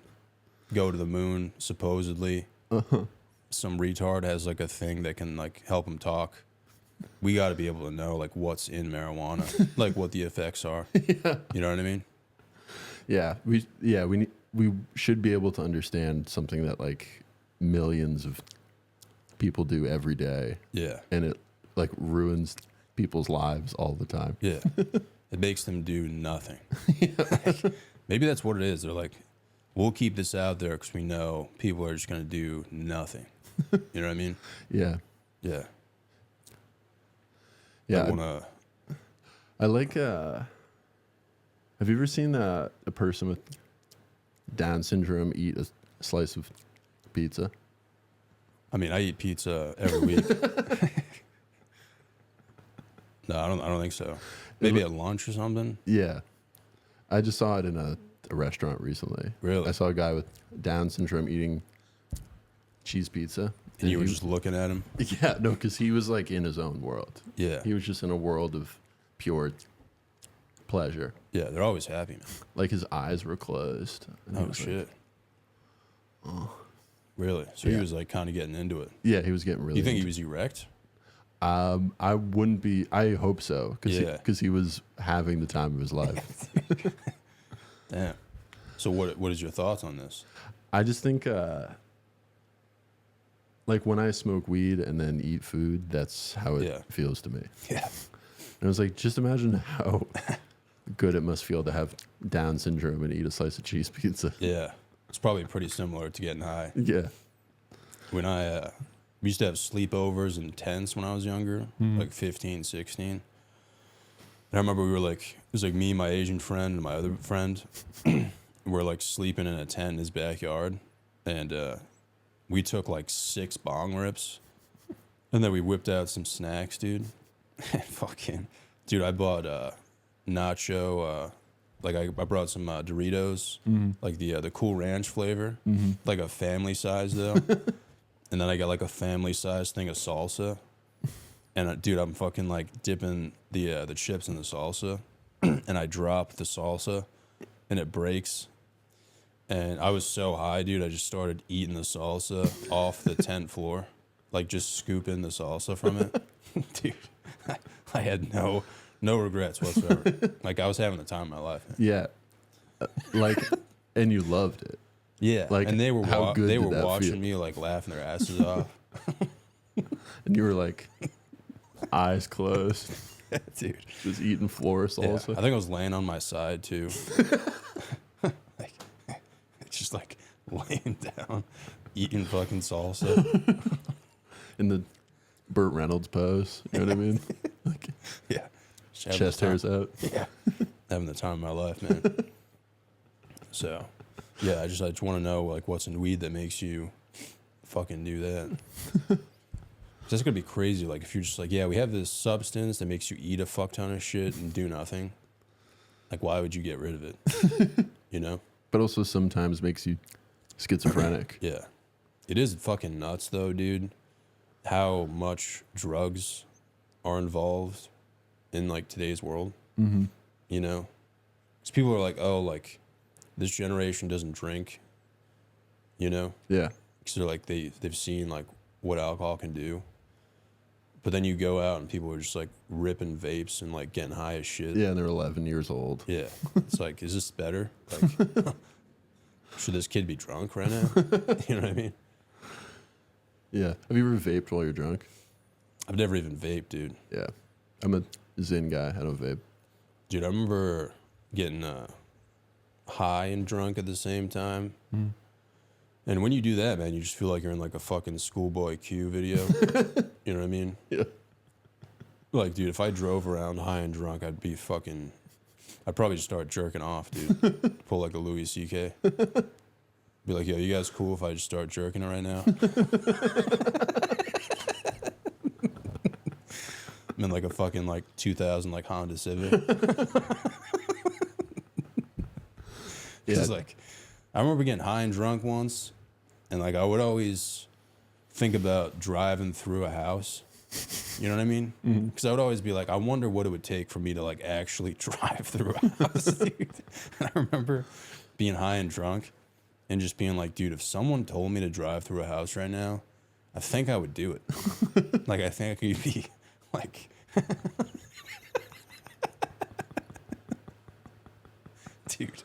go to the moon, supposedly, some retard has like a thing that can like help him talk. We got to be able to know like what's in marijuana, like what the effects are. Yeah. You know what I mean? Yeah, we should be able to understand something that like millions of people do every day, Yeah. and it like ruins people's lives all the time. Yeah. It makes them do nothing. Maybe that's what it is. They're like, we'll keep this out there because we know people are just going to do nothing. You know what I mean? Yeah, Yeah. yeah. I wanna, I like. Have you ever seen a person with Down syndrome eat a slice of pizza? I mean, I eat pizza every week. No, I don't think so. Maybe at lunch or something. Yeah, I just saw it in a restaurant recently. Really? I saw a guy with Down syndrome eating cheese pizza. And you were he- just looking at him. Yeah, no, because he was like in his own world. Yeah. He was just in a world of pure pleasure. Yeah, they're always happy, man. Like his eyes were closed. And he Oh, was like- shit. Really? So he Yeah. was like kind of getting into it. Yeah, he was getting really. You think he into- was erect? I wouldn't be. I hope so, because Yeah. he was having the time of his life. Damn. So what is your thoughts on this? I just think, like when I smoke weed and then eat food, that's how it Yeah. feels to me. Yeah. And I was like, just imagine how good it must feel to have Down syndrome and eat a slice of cheese pizza. Yeah. It's probably pretty similar to getting high. Yeah. When we used to have sleepovers in tents when I was younger, like 15, 16. And I remember we were like, it was like me, my Asian friend, and my other friend. We're like sleeping in a tent in his backyard. And we took like 6 bong rips. And then we whipped out some snacks, dude. And fucking, dude, I bought nacho, like I brought some Doritos, like the Cool Ranch flavor, like a family size though. And then I got like a family size thing of salsa. And dude, I'm fucking like dipping the chips in the salsa, and I drop the salsa, and it breaks. And I was so high, dude. I just started eating the salsa off the tent floor, like just scooping the salsa from it. Dude, I had no regrets whatsoever. Like I was having the time of my life. Man. Yeah. Like, and you loved it. Yeah, Like, and they were how good they did were that watching feel? me like laughing their asses off. And you were like, eyes closed, Dude. just eating floor Yeah, salsa. I think I was laying on my side too. Like, just like laying down, eating fucking salsa. In the Burt Reynolds pose. You know what I mean? Like, Yeah. Just having chest the time- hairs out. Yeah. Having the time of my life, man. So, yeah, I just want to know like what's in weed that makes you fucking do that. 'Cause that's gonna be crazy. Like if you're just like, yeah, we have this substance that makes you eat a fuck ton of shit and do nothing. Like, why would you get rid of it? You know? But also sometimes makes you schizophrenic. Yeah. It is fucking nuts though, dude. How much drugs are involved in like today's world. Mm-hmm. You know? Because people are like, oh, like this generation doesn't drink. You know? Yeah. Because they're like they've seen like what alcohol can do. But then you go out and people are just like ripping vapes and like getting high as shit. Yeah, and they're 11 years old. Yeah. It's like, is this better? Like, should this kid be drunk right now? You know what I mean? Yeah. Have you ever vaped while you're drunk? I've never even vaped, dude. Yeah. I'm a Zin guy. I don't vape. Dude, I remember getting high and drunk at the same time. And when you do that, man, you just feel like you're in like a fucking Schoolboy Q video. You know what I mean? Yeah. Like, dude, if I drove around high and drunk, I'd probably just start jerking off, dude. Pull like a Louis C.K. Be like, yo, you guys cool if I just start jerking it right now? I'm in like a fucking like 2000 like Honda Civic. Yeah. It's like, I remember getting high and drunk once, and like I would always think about driving through a house. You know what I mean? Because I would always be like, I wonder what it would take for me to like actually drive through a house, dude. And I remember being high and drunk and just being like, dude, if someone told me to drive through a house right now, I think I would do it. Like, I think I could be like, dude,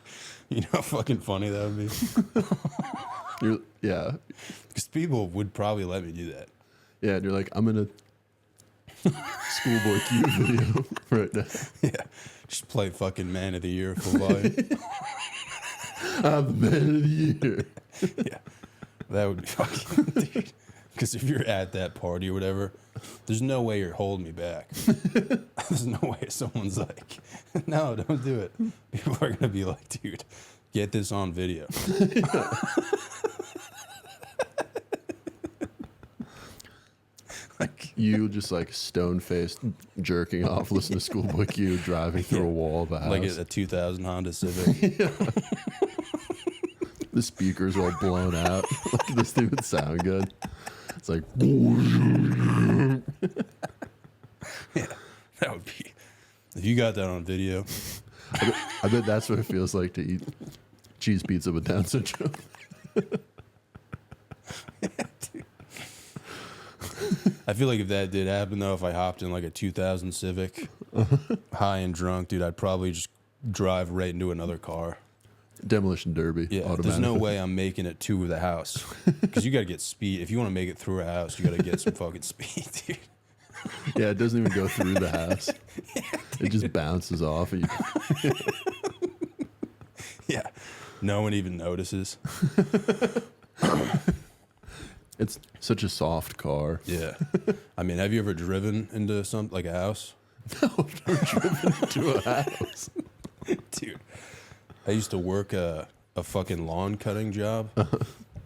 you know how fucking funny that would be? Yeah. Because people would probably let me do that. Yeah, and you're like, I'm in a Schoolboy Q video right now. Yeah. Just play fucking Man of the Year full volume. I'm the man of the year. Yeah. That would be fucking, dude. Because if you're at that party or whatever, there's no way you're holding me back. There's no way someone's like, no, don't do it. People are going to be like, dude, get this on video. Like, You just like stone faced jerking off, listening to Schoolboy Q, driving through a wall of a house. like a 2000 Honda Civic. The speakers all blown out. Like this thing would sound good. It's like, Yeah, that would be. If you got that on video, I bet that's what it feels like to eat cheese pizza with Down syndrome. I feel like if that did happen though, if I hopped in like a 2000 Civic, high and drunk, dude, I'd probably just drive right into another car. Demolition Derby. Yeah, there's no way I'm making it to the house because you got to get speed. If you want to make it through a house, you got to get some fucking speed, dude. Yeah, it doesn't even go through the house. It just bounces off. And you, Yeah, no one even notices. it's such a soft car. Yeah, I mean, have you ever driven into some like a house? To a house. Dude, I used to work a fucking lawn cutting job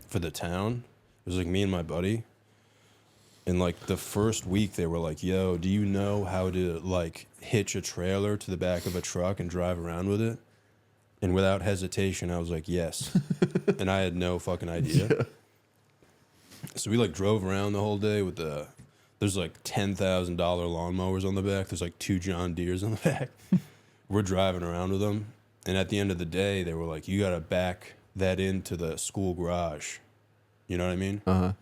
for the town. It was like me and my buddy. And like the first week they were like, yo, do you know how to like hitch a trailer to the back of a truck and drive around with it? And without hesitation, I was like, yes. And I had no fucking idea. Yeah. So we like drove around the whole day with there's like $10,000 lawnmowers on the back. There's like 2 John Deeres on the back. We're driving around with them. And at the end of the day, they were like, you got to back that into the school garage. You know what I mean? Uh-huh.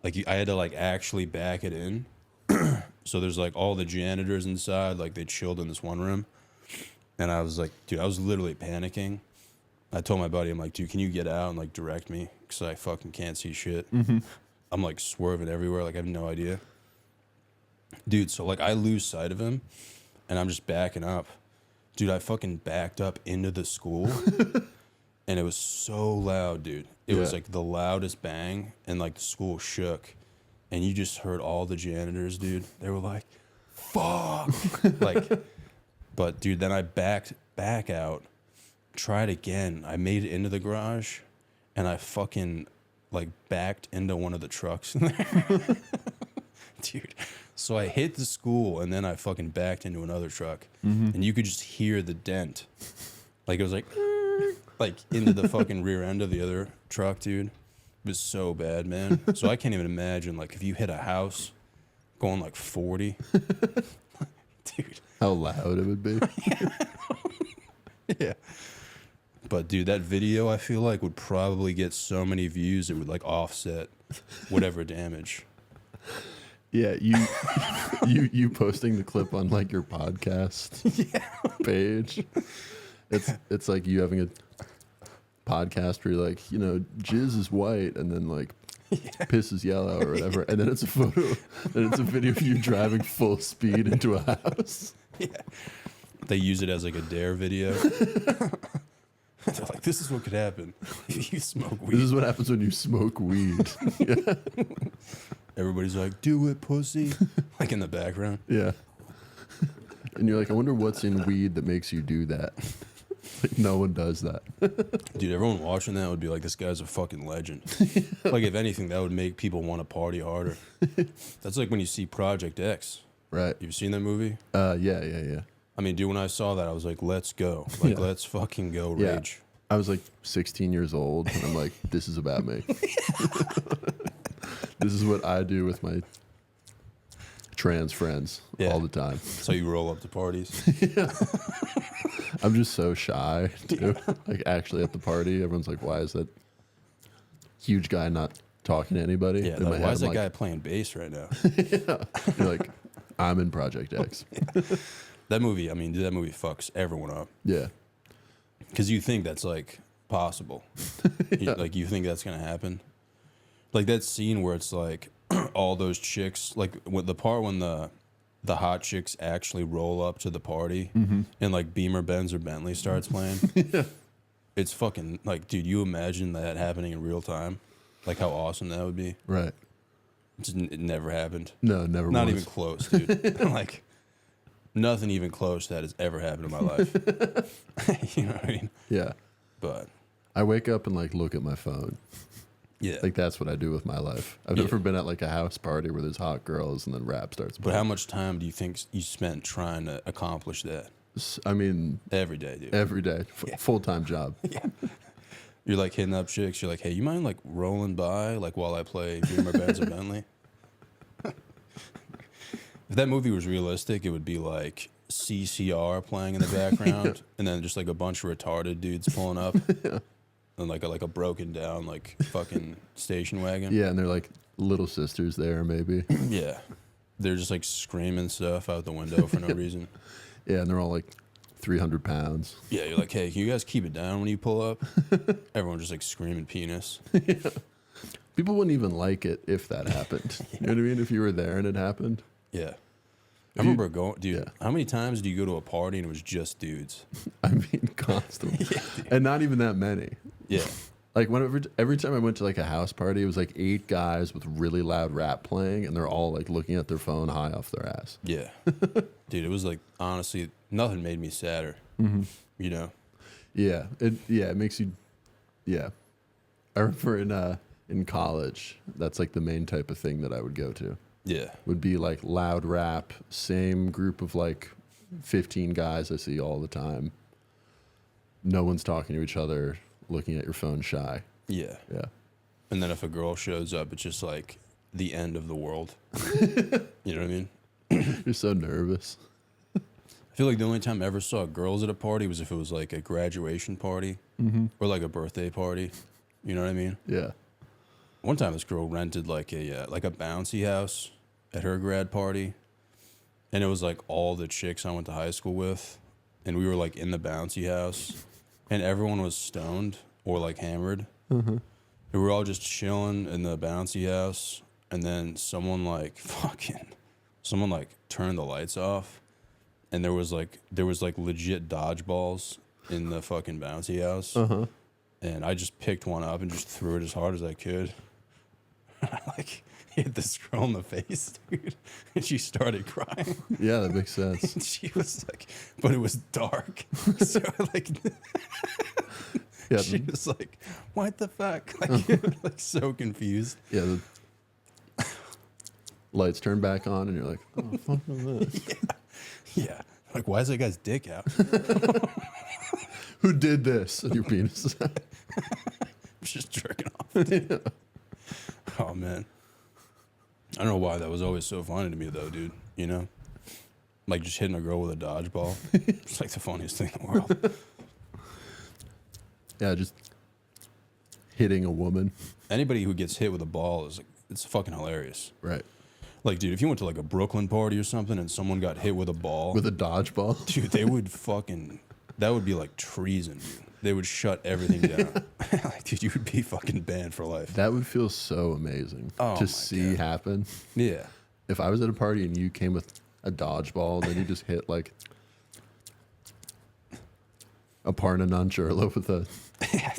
Like I had to like actually back it in. So there's like all the janitors inside, like they chilled in this one room. And I was like, dude, I was literally panicking. I told my buddy, I'm like, dude, can you get out and like direct me? Because I fucking can't see shit. I'm like swerving everywhere. Like I have no idea. Dude, so like I lose sight of him and I'm just backing up. Dude, I fucking backed up into the school and it was so loud, dude. It was like the loudest bang and like the school shook and you just heard all the janitors, dude. They were like, fuck. Like, but dude, then I backed back out, tried again. I made it into the garage and I fucking like backed into one of the trucks in there. Dude. So I hit the school and then I fucking backed into another truck and you could just hear the dent. Like it was like into the fucking rear end of the other truck, dude. It was so bad, man. So I can't even imagine like if you hit a house going like 40. Dude. How loud it would be. Yeah. But dude, that video I feel like would probably get so many views it would like offset whatever damage. Yeah, you posting the clip on like your podcast page. It's like you having a podcast where you're like, you know, jizz is white and then like piss is yellow or whatever, and then it's a photo, then it's a video of you driving full speed into a house. Yeah. They use it as like a dare video. They're like, this is what could happen if you smoke weed. This is what happens when you smoke weed. Yeah. Everybody's like, do it, pussy. Like in the background. Yeah. And you're like, I wonder what's in weed that makes you do that. Like, no one does that. Dude, everyone watching that would be like, this guy's a fucking legend. Like, if anything, that would make people want to party harder. That's like when you see Project X. Right. You've seen that movie? Yeah. I mean, dude, when I saw that, I was like, let's go. Like, let's fucking go rage. I was like 16 years old, and I'm like, this is about me. This is what I do with my trans friends all the time. So you roll up to parties. I'm just so shy, too. Like, actually at the party, everyone's like, why is that huge guy not talking to anybody? Yeah, In my like, head, why is I'm that guy like, playing bass right now? You're like, I'm in Project X. That movie, I mean, dude, that movie fucks everyone up. Yeah. Because you think that's, like, possible. Like, you think that's going to happen. Like, that scene where it's, like, all those chicks, like, the part when the hot chicks actually roll up to the party and, like, Beamer, Benz, or Bentley starts playing. It's fucking, like, dude, you imagine that happening in real time? Like, how awesome that would be? Right. It never happened. No, never Not was. even close, dude. Like, nothing even close to that has ever happened in my life. You know what I mean? Yeah. But I wake up and, like, look at my phone. yeah. Like, that's what I do with my life. I've never been at, like, a house party where there's hot girls and then rap starts But playing. how much time do you think you spent trying to accomplish that? I mean, Every day, dude. every day. Full-time job. You're like hitting up chicks. You're like, hey, you mind like rolling by like while I play Beamer, Benz, or Bentley? If that movie was realistic, it would be like CCR playing in the background, and then just like a bunch of retarded dudes pulling up, and like a broken down like fucking station wagon. Yeah, and they're like little sisters there, maybe. Yeah, they're just like screaming stuff out the window for no reason. Yeah, and they're all like 300 pounds. Yeah, you're like, hey, can you guys keep it down when you pull up? Everyone's just like screaming penis. People wouldn't even like it if that happened. You know what I mean? If you were there and it happened. Yeah. I remember going, dude, Yeah. how many times do you go to a party and it was just dudes? I mean, constantly. And not even that many. Yeah. Like, every time I went to like a house party, it was like 8 guys with really loud rap playing, and they're all like looking at their phone high off their ass. Yeah. Dude, it was like, honestly, nothing made me sadder. You know? Yeah. It makes you, yeah. I remember in college, that's like the main type of thing that I would go to. Yeah. Would be like loud rap, same group of like 15 guys I see all the time. No one's talking to each other, looking at your phone shy. Yeah. Yeah. And then if a girl shows up, it's just like the end of the world. You know what I mean? You're so nervous. I feel like the only time I ever saw girls at a party was if it was like a graduation party or like a birthday party. You know what I mean? Yeah. One time this girl rented like a bouncy house at her grad party, and it was like all the chicks I went to high school with, and we were like in the bouncy house, and everyone was stoned or like hammered. And we were all just chilling in the bouncy house, and then someone like turned the lights off, and there was like legit dodgeballs in the fucking bouncy house. And I just picked one up and just threw it as hard as I could. I like hit this girl in the face, dude, and she started crying. Yeah, that makes sense. And she was like, but it was dark, so like, Yeah, she was like, "What the fuck?" Like so confused. yeah. The lights turn back on, and you're like, "Oh, fuck was this? Yeah, like why is that guy's dick out? Who did this?" And your penis is out. Just jerking off. Oh man, I don't know why that was always so funny to me though, dude. You know, like just hitting a girl with a dodgeball. It's like the funniest thing in the world. Yeah, just hitting a woman. Anybody who gets hit with a ball is like, it's fucking hilarious. Right. Like, dude, if you went to like a Brooklyn party or something and someone got hit with a ball, With a dodgeball. dude, they would fucking, that would be like treason, dude. They would shut everything down. Like, dude, you would be fucking banned for life. That would feel so amazing Oh my to see God. happen. Yeah. If I was at a party and you came with a dodgeball, then you just hit like a Parna non-churlo with a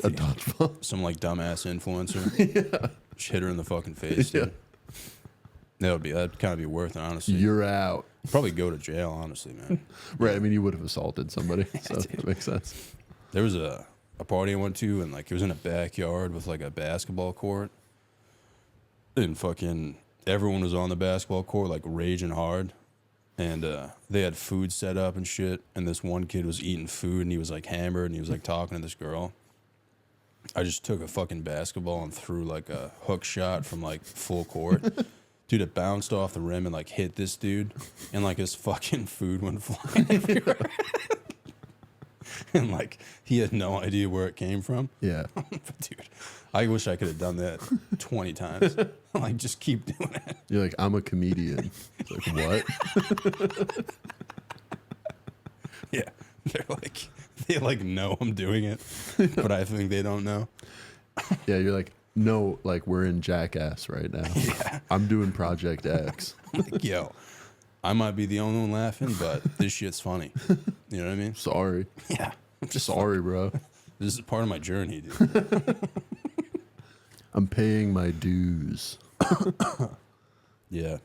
dodgeball. Some like dumbass influencer. Just hit her in the fucking face, dude. That'd kind of be worth it, honestly. You're out. Probably go to jail, honestly, man. Right. I mean, you would have assaulted somebody, so that makes sense. There was a party I went to, and like it was in a backyard with like a basketball court. And fucking everyone was on the basketball court, like raging hard. And they had food set up and shit. And this one kid was eating food, and he was like hammered, and he was like talking to this girl. I just took a fucking basketball and threw like a hook shot from like full court. Dude, it bounced off the rim and like hit this dude, and like his fucking food went flying everywhere. And like he had no idea where it came from. Yeah. But dude, I wish I could have done that 20 times. Like, just keep doing it. You're like, I'm a comedian. It's like, what? Yeah, they like know I'm doing it, but I think they don't know. Yeah, you're like, no, like we're in Jackass right now. Yeah. I'm doing Project X. Like, yo, I might be the only one laughing, but this shit's funny. You know what I mean? Sorry. Yeah. I'm just Sorry, bro. This is part of my journey, dude. I'm paying my dues. Yeah.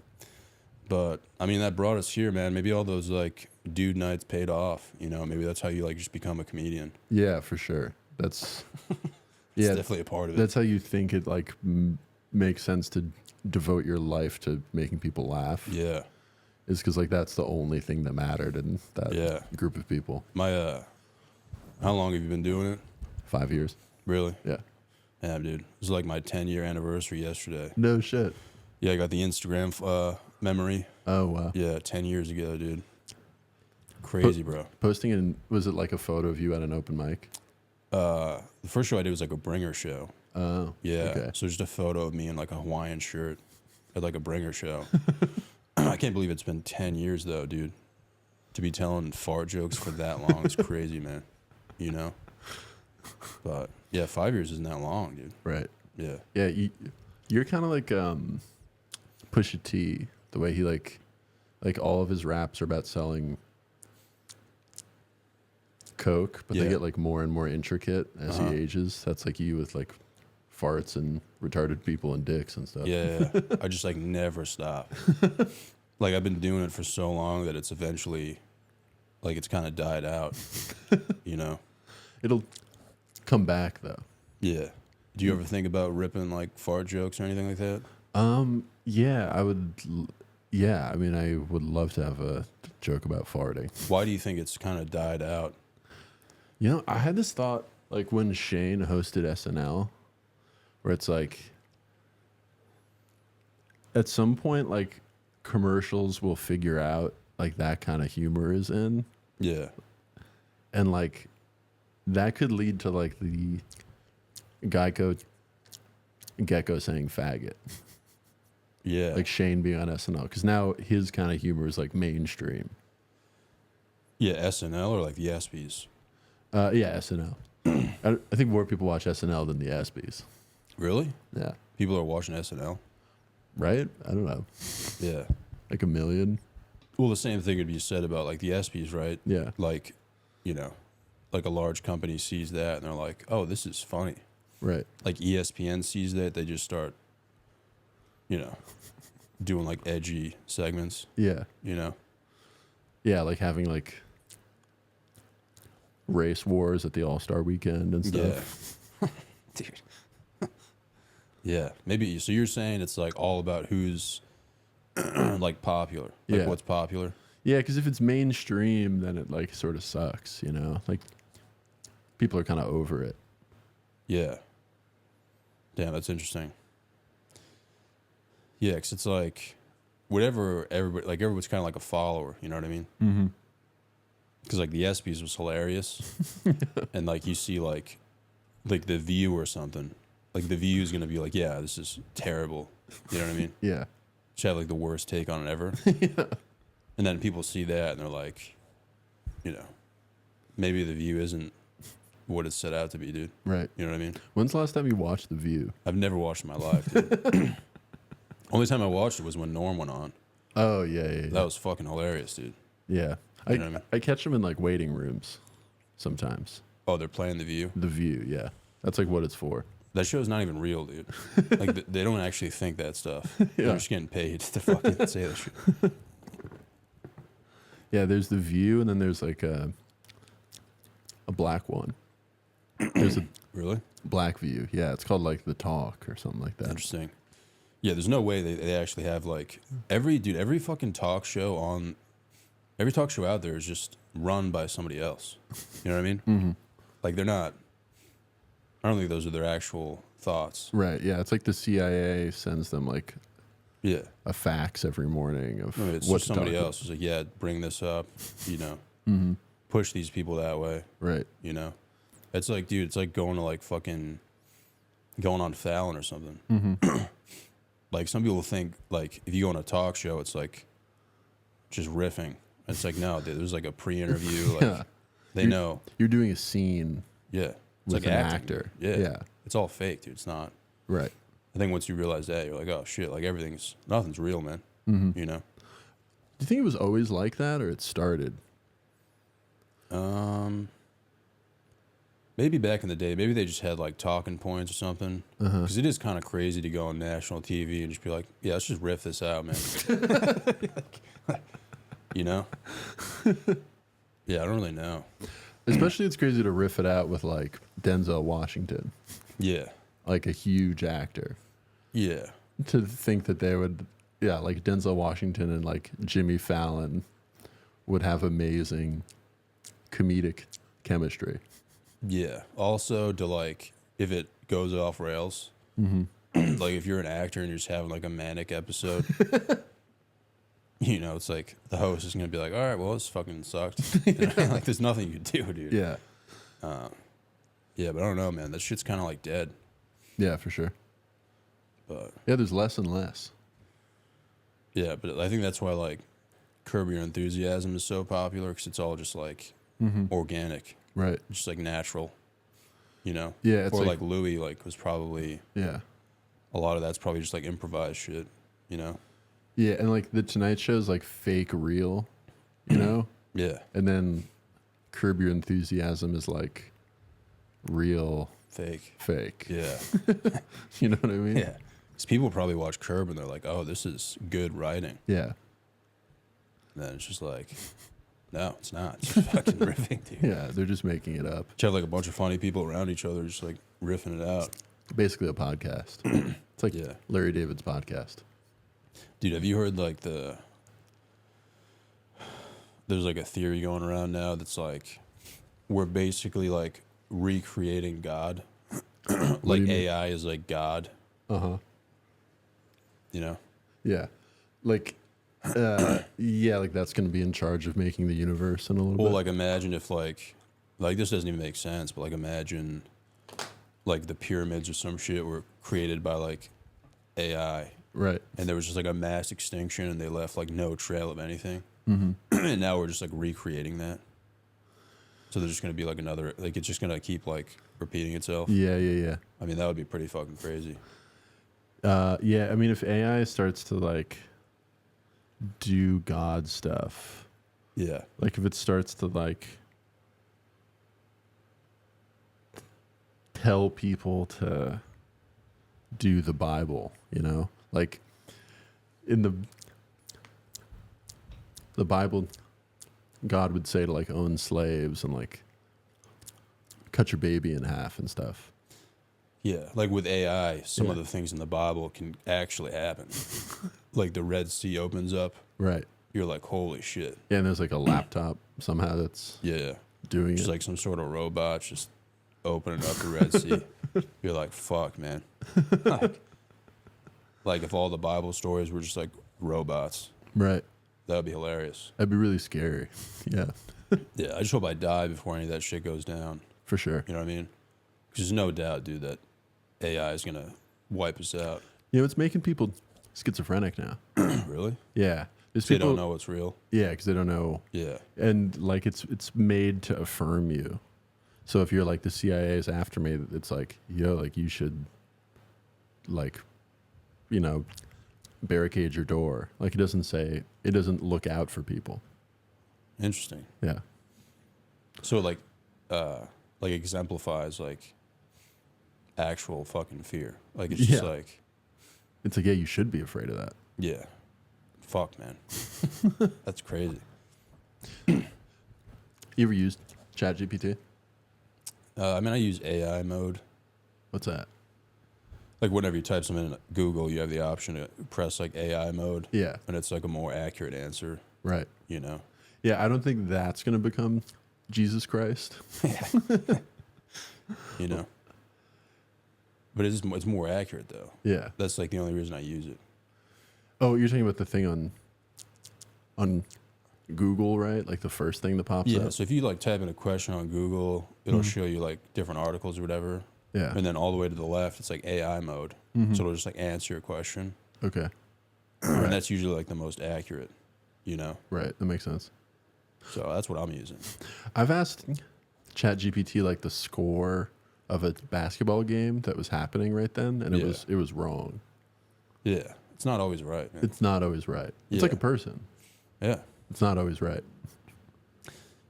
But I mean, that brought us here, man. Maybe all those like dude nights paid off. You know, maybe that's how you like just become a comedian. Yeah, for sure. That's It's yeah, definitely a part of it. that's how you think it like makes sense to devote your life to making people laugh. Yeah. Is because like that's the only thing that mattered in that Yeah. group of people. My how long have you been doing it? 5 years. Really? Yeah. Yeah, dude. It was like my 10-year anniversary yesterday. No shit. Yeah, I got the Instagram memory. Oh wow. Yeah, 10 years ago, dude. Crazy, bro. Posting in, was it like a photo of you at an open mic? The first show I did was like a bringer show. Oh. Yeah. Okay. So just a photo of me in like a Hawaiian shirt at like a bringer show. I can't believe it's been 10 years though, dude. To be telling fart jokes for that long is crazy, man. You know? But yeah, 5 years isn't that long, dude. Right. Yeah. Yeah. You're kind of like Pusha T, the way he like all of his raps are about selling coke, but they Yeah. get like more and more intricate as he ages. That's like you with like farts and retarded people and dicks and stuff. Yeah. I just like never stop. Like I've been doing it for so long that it's eventually like it's kind of died out, you know? It'll come back though. Yeah. Do you ever think about ripping like fart jokes or anything like that? Yeah, I would. Yeah, I mean, I would love to have a joke about farting. Why do you think it's kind of died out? You know, I had this thought like when Shane hosted SNL, where it's like, at some point, like commercials will figure out like that kind of humor is in, Yeah. and like that could lead to like the Gecko saying faggot. Yeah. Like Shane being on SNL, because now his kind of humor is like mainstream. Yeah, SNL or like the ESPYs? Yeah, SNL. I think more people watch SNL than the ESPYs. Really? Yeah. People are watching SNL? Right? I don't know. Yeah. Like a million? Well, the same thing could be said about like the ESPYs, right? Yeah. Like, you know, like a large company sees that and they're like, oh, this is funny. Right. Like ESPN sees that, they just start, you know, doing like edgy segments, Yeah. you know? Yeah, like having like race wars at the All-Star weekend and stuff. Yeah. Dude. Yeah. Maybe, so you're saying it's like all about who's like popular. Like Yeah. what's popular. Yeah, because if it's mainstream, then it like sort of sucks, you know? Like people are kind of over it. Yeah. Damn, that's interesting. Yeah, because it's like whatever everybody, like everybody's kind of like a follower, you know what I mean? Mm-hmm. Because like the ESPYs was hilarious. And like you see like The View or something. Like The View is going to be like, yeah, this is terrible. You know what I mean? Yeah. just have like the worst take on it ever. And then people see that and they're like, you know, maybe The View isn't what it's set out to be, dude. Right. You know what I mean? When's the last time you watched The View? I've never watched it in my life, dude. Only time I watched it was when Norm went on. Oh, yeah, yeah. That was fucking hilarious, dude. Yeah. You know what I mean? I catch them in like waiting rooms sometimes. Oh, they're playing The View? The View, yeah. That's like what it's for. That show's not even real, dude. Like, they don't actually think that stuff. They're just getting paid to fucking say that shit. Yeah, there's The View, and then there's like a black one. There's a Really? Black View. Yeah, it's called like The Talk or something like that. Interesting. Yeah, there's no way they actually have like every fucking talk show out there is just run by somebody else. You know what I mean? Mm-hmm. Like they're not. I don't think those are their actual thoughts. Right. Yeah, it's like the CIA sends them like Yeah. a fax every morning of I mean, it's what just to somebody talk else who's like, yeah, bring this up. You know, Mm-hmm. push these people that way. Right. You know, it's like, dude, it's like going to like fucking going on Fallon or something. Mm-hmm. Like some people think like if you go on a talk show, it's like just riffing. It's like no, dude, there's like a pre-interview. Like Yeah. they know. You're doing a scene Yeah, it's with like an acting. actor. Yeah, Yeah. it's all fake, dude. It's not. Right. I think once you realize that, you're like, oh shit, like nothing's real, man. Mm-hmm. You know. Do you think it was always like that, or it started? Maybe back in the day, maybe they just had like talking points or something. Because it is kind of crazy to go on national TV and just be like, yeah, let's just riff this out, man. You know? Yeah, I don't really know. Especially, it's crazy to riff it out with like Denzel Washington, Yeah. like a huge actor. Yeah. To think that they would, yeah, like Denzel Washington and like Jimmy Fallon would have amazing comedic chemistry. Yeah. Also, to like, if it goes off rails, like if you're an actor and you're just having like a manic episode, you know, it's like the host is going to be like, all right, well, this fucking sucked. You know? Like, there's nothing you can do, dude. Yeah. Yeah, but I don't know, man. That shit's kind of like dead. Yeah, for sure. But Yeah, there's less and less. yeah, but I think that's why like Curb Your Enthusiasm is so popular because it's all just like organic, Right. just like natural, you know. Yeah, it's or like- like Louis, like was probably Yeah. a lot of that's probably just like improvised shit, you know. Yeah, and like the Tonight Show is like fake real, you know? Yeah, And then Curb Your Enthusiasm is like real fake. fake. Yeah, You know what I mean? yeah. Because people probably watch Curb and they're like, oh, this is good writing. Yeah. And then it's just like, no, it's not. It's just fucking riffing, dude. Yeah, they're just making it up. Just have like a bunch of funny people around each other, just like riffing it out. Basically a podcast. It's like Yeah. Larry David's podcast. Dude, have you heard like there's like a theory going around now that's like we're basically like recreating God. Like do you mean? AI is like God, Uh-huh. you know? Yeah. Like yeah, like that's going to be in charge of making the universe in a little Well, bit. like imagine if like this doesn't even make sense, but like imagine like the pyramids or some shit were created by like AI Right. and there was just like a mass extinction and they left like no trail of anything. Mm-hmm. And now we're just like recreating that. So there's just going to be like another, like it's just going to keep like repeating itself. Yeah, yeah, yeah. I mean, that would be pretty fucking crazy. Yeah, I mean, if AI starts to like do God stuff, Yeah. like if it starts to like tell people to do the Bible, you know, like in the Bible, God would say to like own slaves and like cut your baby in half and stuff. Yeah. Like with AI, some of Yeah. the things in the Bible can actually happen. Like the Red Sea opens up. Right. You're like, holy shit. Yeah, and there's like a laptop somehow that's Yeah. doing Just it. like some sort of robot just opening up the Red Sea. You're like, fuck, man. Like if all the Bible stories were just like robots, Right. that would be hilarious. That'd be really scary. Yeah, Yeah. I just hope I die before any of that shit goes down. for sure. You know what I mean? 'Cause there's no doubt, dude, that AI is going to wipe us out. You know, it's making people schizophrenic now. Really? Yeah. There's They people, don't know what's real. Yeah, because they don't know. Yeah. And like it's made to affirm you. So if you're like the CIA is after me, it's like, yo, like you should like, you know, barricade your door. Like it doesn't look out for people. Interesting. Yeah. So like exemplifies like actual fucking fear. Like it's just Yeah. like, It's like, yeah, you should be afraid of that. yeah, fuck, man. That's crazy. You ever used ChatGPT? I mean, I use AI mode. What's that? Like whenever you type something in Google, you have the option to press like AI mode. Yeah. And it's like a more accurate answer, Right. you know? Yeah, I don't think that's going to become Jesus Christ. You know? But it's more accurate though. Yeah. That's like the only reason I use it. Oh, you're talking about the thing on Google, right? Like the first thing that pops Yeah. up. So if you like type in a question on Google, it'll show you like different articles or whatever. Yeah. And then all the way to the left, it's like AI mode. So it'll just like answer your question. Okay. And that's usually like the most accurate, you know? Right. That makes sense. So that's what I'm using. I've asked ChatGPT like the score of a basketball game that was happening right then, and Yeah. it was wrong. Yeah. It's not always right, man. It's not always right. It's like Yeah. a person. Yeah. It's not always right.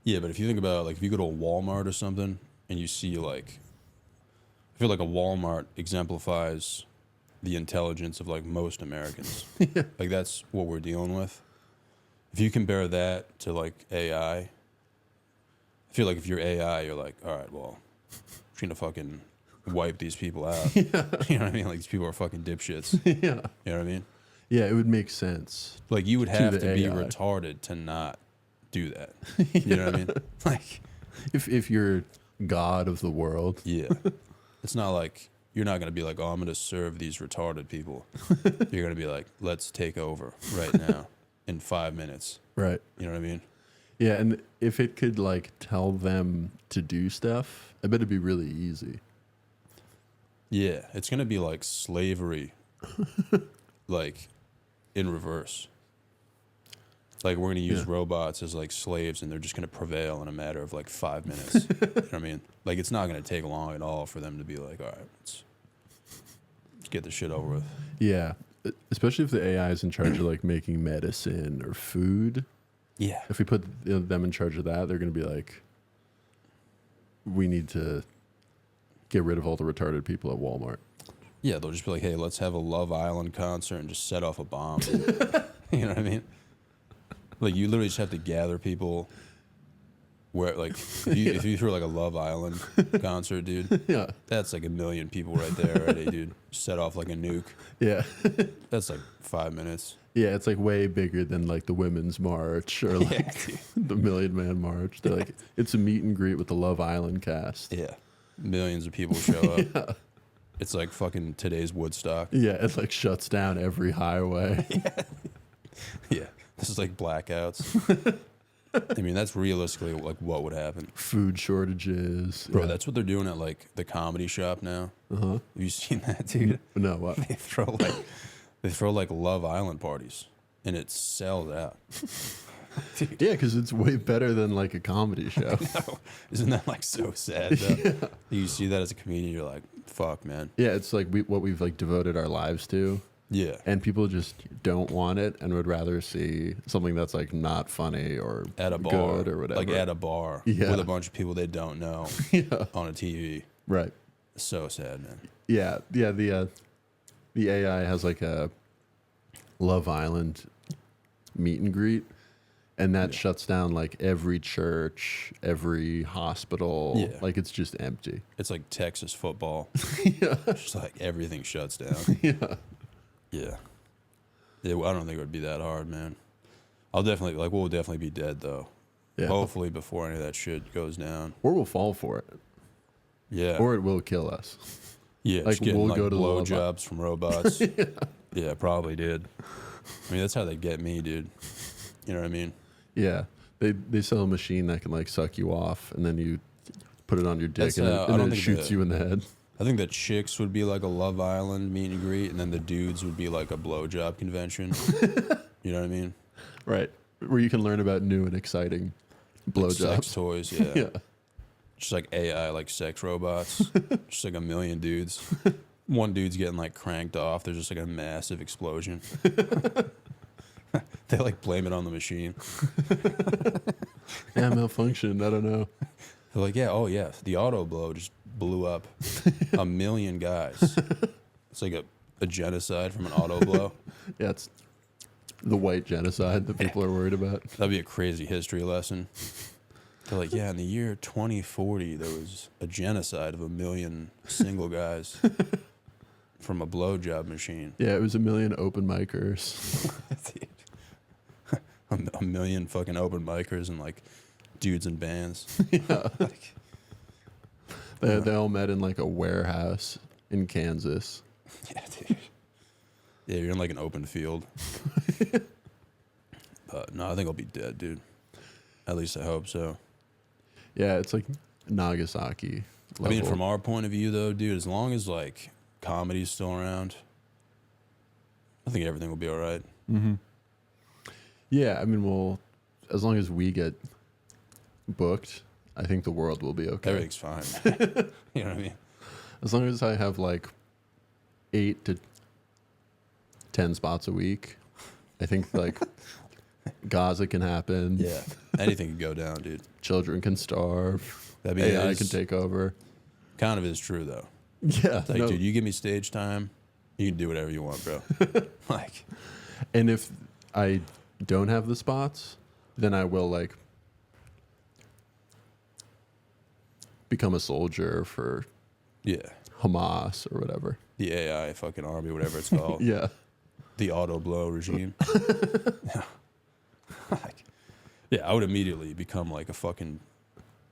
Yeah, but if you think about like if you go to a Walmart or something and you see like I feel like a Walmart exemplifies the intelligence of like most Americans. Like that's what we're dealing with. If you compare that to like AI, I feel like if you're AI, you're like, all right, well, I'm just gonna fucking wipe these people out. You know what I mean? Like these people are fucking dipshits. Yeah. You know what I mean? Yeah, it would make sense. Like you would To have the to be AI. retarded to not do that. You know what I mean? Like, If you're God of the world. yeah. It's not like you're not going to be like, oh, I'm going to serve these retarded people. You're going to be like, let's take over right now in 5 minutes. Right. You know what I mean? Yeah, and if it could like tell them to do stuff, I bet it'd be really easy. Yeah. It's going to be like slavery, like in reverse. Like we're going to use Yeah. robots as like slaves and they're just going to prevail in a matter of like 5 minutes. You know what I mean? Like it's not going to take long at all for them to be like, all right, let's get this shit over with. Yeah, especially if the AI is in charge of like making medicine or food. Yeah. If we put them in charge of that, they're going to be like, we need to get rid of all the retarded people at Walmart. Yeah, they'll just be like, hey, let's have a Love Island concert and just set off a bomb. You know what I mean? Like, you literally just have to gather people where, like, if you throw, like, a Love Island concert, dude, Yeah. that's, like, 1 million people right there already, dude. Set off, like, a nuke. Yeah. That's, like, 5 minutes. Yeah, it's like way bigger than like the Women's March or like the Million Man March. They're like, it's a meet and greet with the Love Island cast. Yeah. Millions of people show up. Yeah. It's like fucking today's Woodstock. Yeah, it like shuts down every highway. Yeah. This is like blackouts. I mean, that's realistically like what would happen. Food shortages. Bro, yeah. that's what they're doing at like the comedy shop now. Uh-huh. Have you seen that, dude? No, what? They throw like Love Island parties and it sells out. Dude, Yeah, because it's way better than like a comedy show. no. Isn't that like so sad though? You see that as a comedian, you're like, fuck, man. Yeah, it's like what we've like devoted our lives to. Yeah. And people just don't want it and would rather see something that's like not funny or At a bar. good or whatever. Like at a bar Yeah. with a bunch of people they don't know Yeah. on a TV. Right. So sad, man. Yeah. Yeah. The AI has like a Love Island meet and greet, and that shuts down like every church, every hospital. Yeah. Like it's just empty. It's like Texas football. Yeah. Just like everything shuts down. Yeah. Yeah. Yeah, well, I don't think it would be that hard, man. We'll definitely be dead though. Yeah. Hopefully before any of that shit goes down. Or we'll fall for it. Yeah. Or it will kill us. yeah, like, just getting we'll like go to the blowjobs from robots. Yeah, probably did. I mean, that's how they get me, dude. You know what I mean? Yeah. They sell a machine that can like suck you off and then you put it on your dick That's, and I then don't it think shoots the- you in the head. I think the chicks would be like a Love Island meet and greet, and then the dudes would be like a blowjob convention. You know what I mean? Right. Where you can learn about new and exciting Like sex blowjobs. toys, yeah. Yeah. Just like AI, like sex robots. Just like a million dudes. One dude's getting like cranked off. There's just like a massive explosion. They like blame it on the machine. Yeah, malfunctioned. I don't know. They're like, yeah, oh yeah, the auto blow just blew up a million guys. It's like a genocide from an auto blow. Yeah, it's the white genocide that people are worried about. That'd be a crazy history lesson. They're like, yeah, in the year 2040, there was a genocide of a million single guys from a blowjob machine. Yeah, it was a million open micers. A million fucking open micers and like dudes in bands. Yeah. Like, They all met in like a warehouse in Kansas. yeah, dude. Yeah, you're in like an open field. But no, I think I'll be dead, dude. At least I hope so. Yeah, it's like Nagasaki level. I mean, from our point of view, though, dude, as long as like comedy's still around, I think everything will be all right. Mm-hmm. Yeah, I mean, well, as long as we get booked, I think the world will be okay. Everything's fine. You know what I mean? As long as I have like 8 to 10 spots a week, I think like Gaza can happen. Yeah, anything can go down, dude. Children can starve. That'd be AI is- can take over. Kind of is true, though. Yeah, It's like, no. dude, you give me stage time, you can do whatever you want, bro. Like, And if I don't have the spots, then I will like become a soldier for yeah, Hamas or whatever. the AI fucking army, whatever it's called. Yeah. The auto blow regime. Yeah. Like, yeah, I would immediately become like a fucking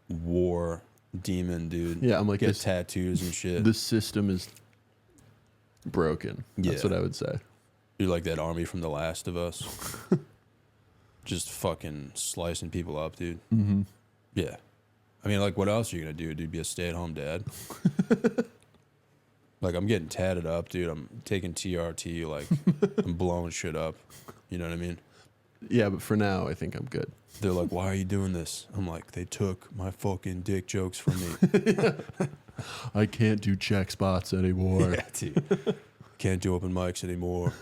war demon, dude. Yeah, I'm like Get this. tattoos and shit. The system is broken. That's Yeah. what I would say. You're like that army from The Last of Us. Just fucking slicing people up, dude. Mm-hmm. Yeah. I mean, like, what else are you going to do, dude? Be a stay-at-home dad? Like, I'm getting tatted up, dude. I'm taking TRT. Like, I'm blowing shit up. You know what I mean? Yeah, but for now, I think I'm good. They're like, why are you doing this? I'm like, they took my fucking dick jokes from me. I can't do check spots anymore. Yeah, dude. Can't do open mics anymore.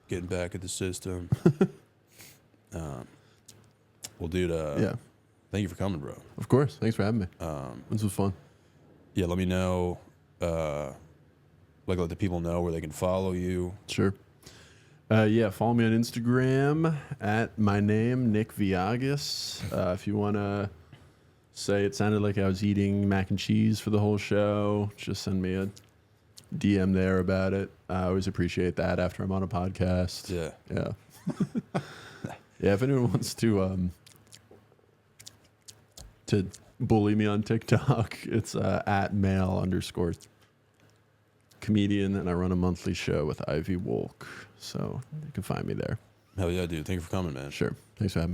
Getting back at the system. Well, dude, Yeah, thank you for coming, bro. of course. Thanks for having me. This was fun. Yeah, let me know, like, let the people know where they can follow you. Sure. Yeah, follow me on Instagram at my name, Nick Viagas. If you want to say it sounded like I was eating mac and cheese for the whole show, just send me a DM there about it. I always appreciate that after I'm on a podcast. Yeah. Yeah. Yeah, if anyone wants to bully me on TikTok, it's at male_comedian, and I run a monthly show with Ivy Wolk. So you can find me there. Hell yeah, dude. Thank you for coming, man. Sure. Thanks for having me.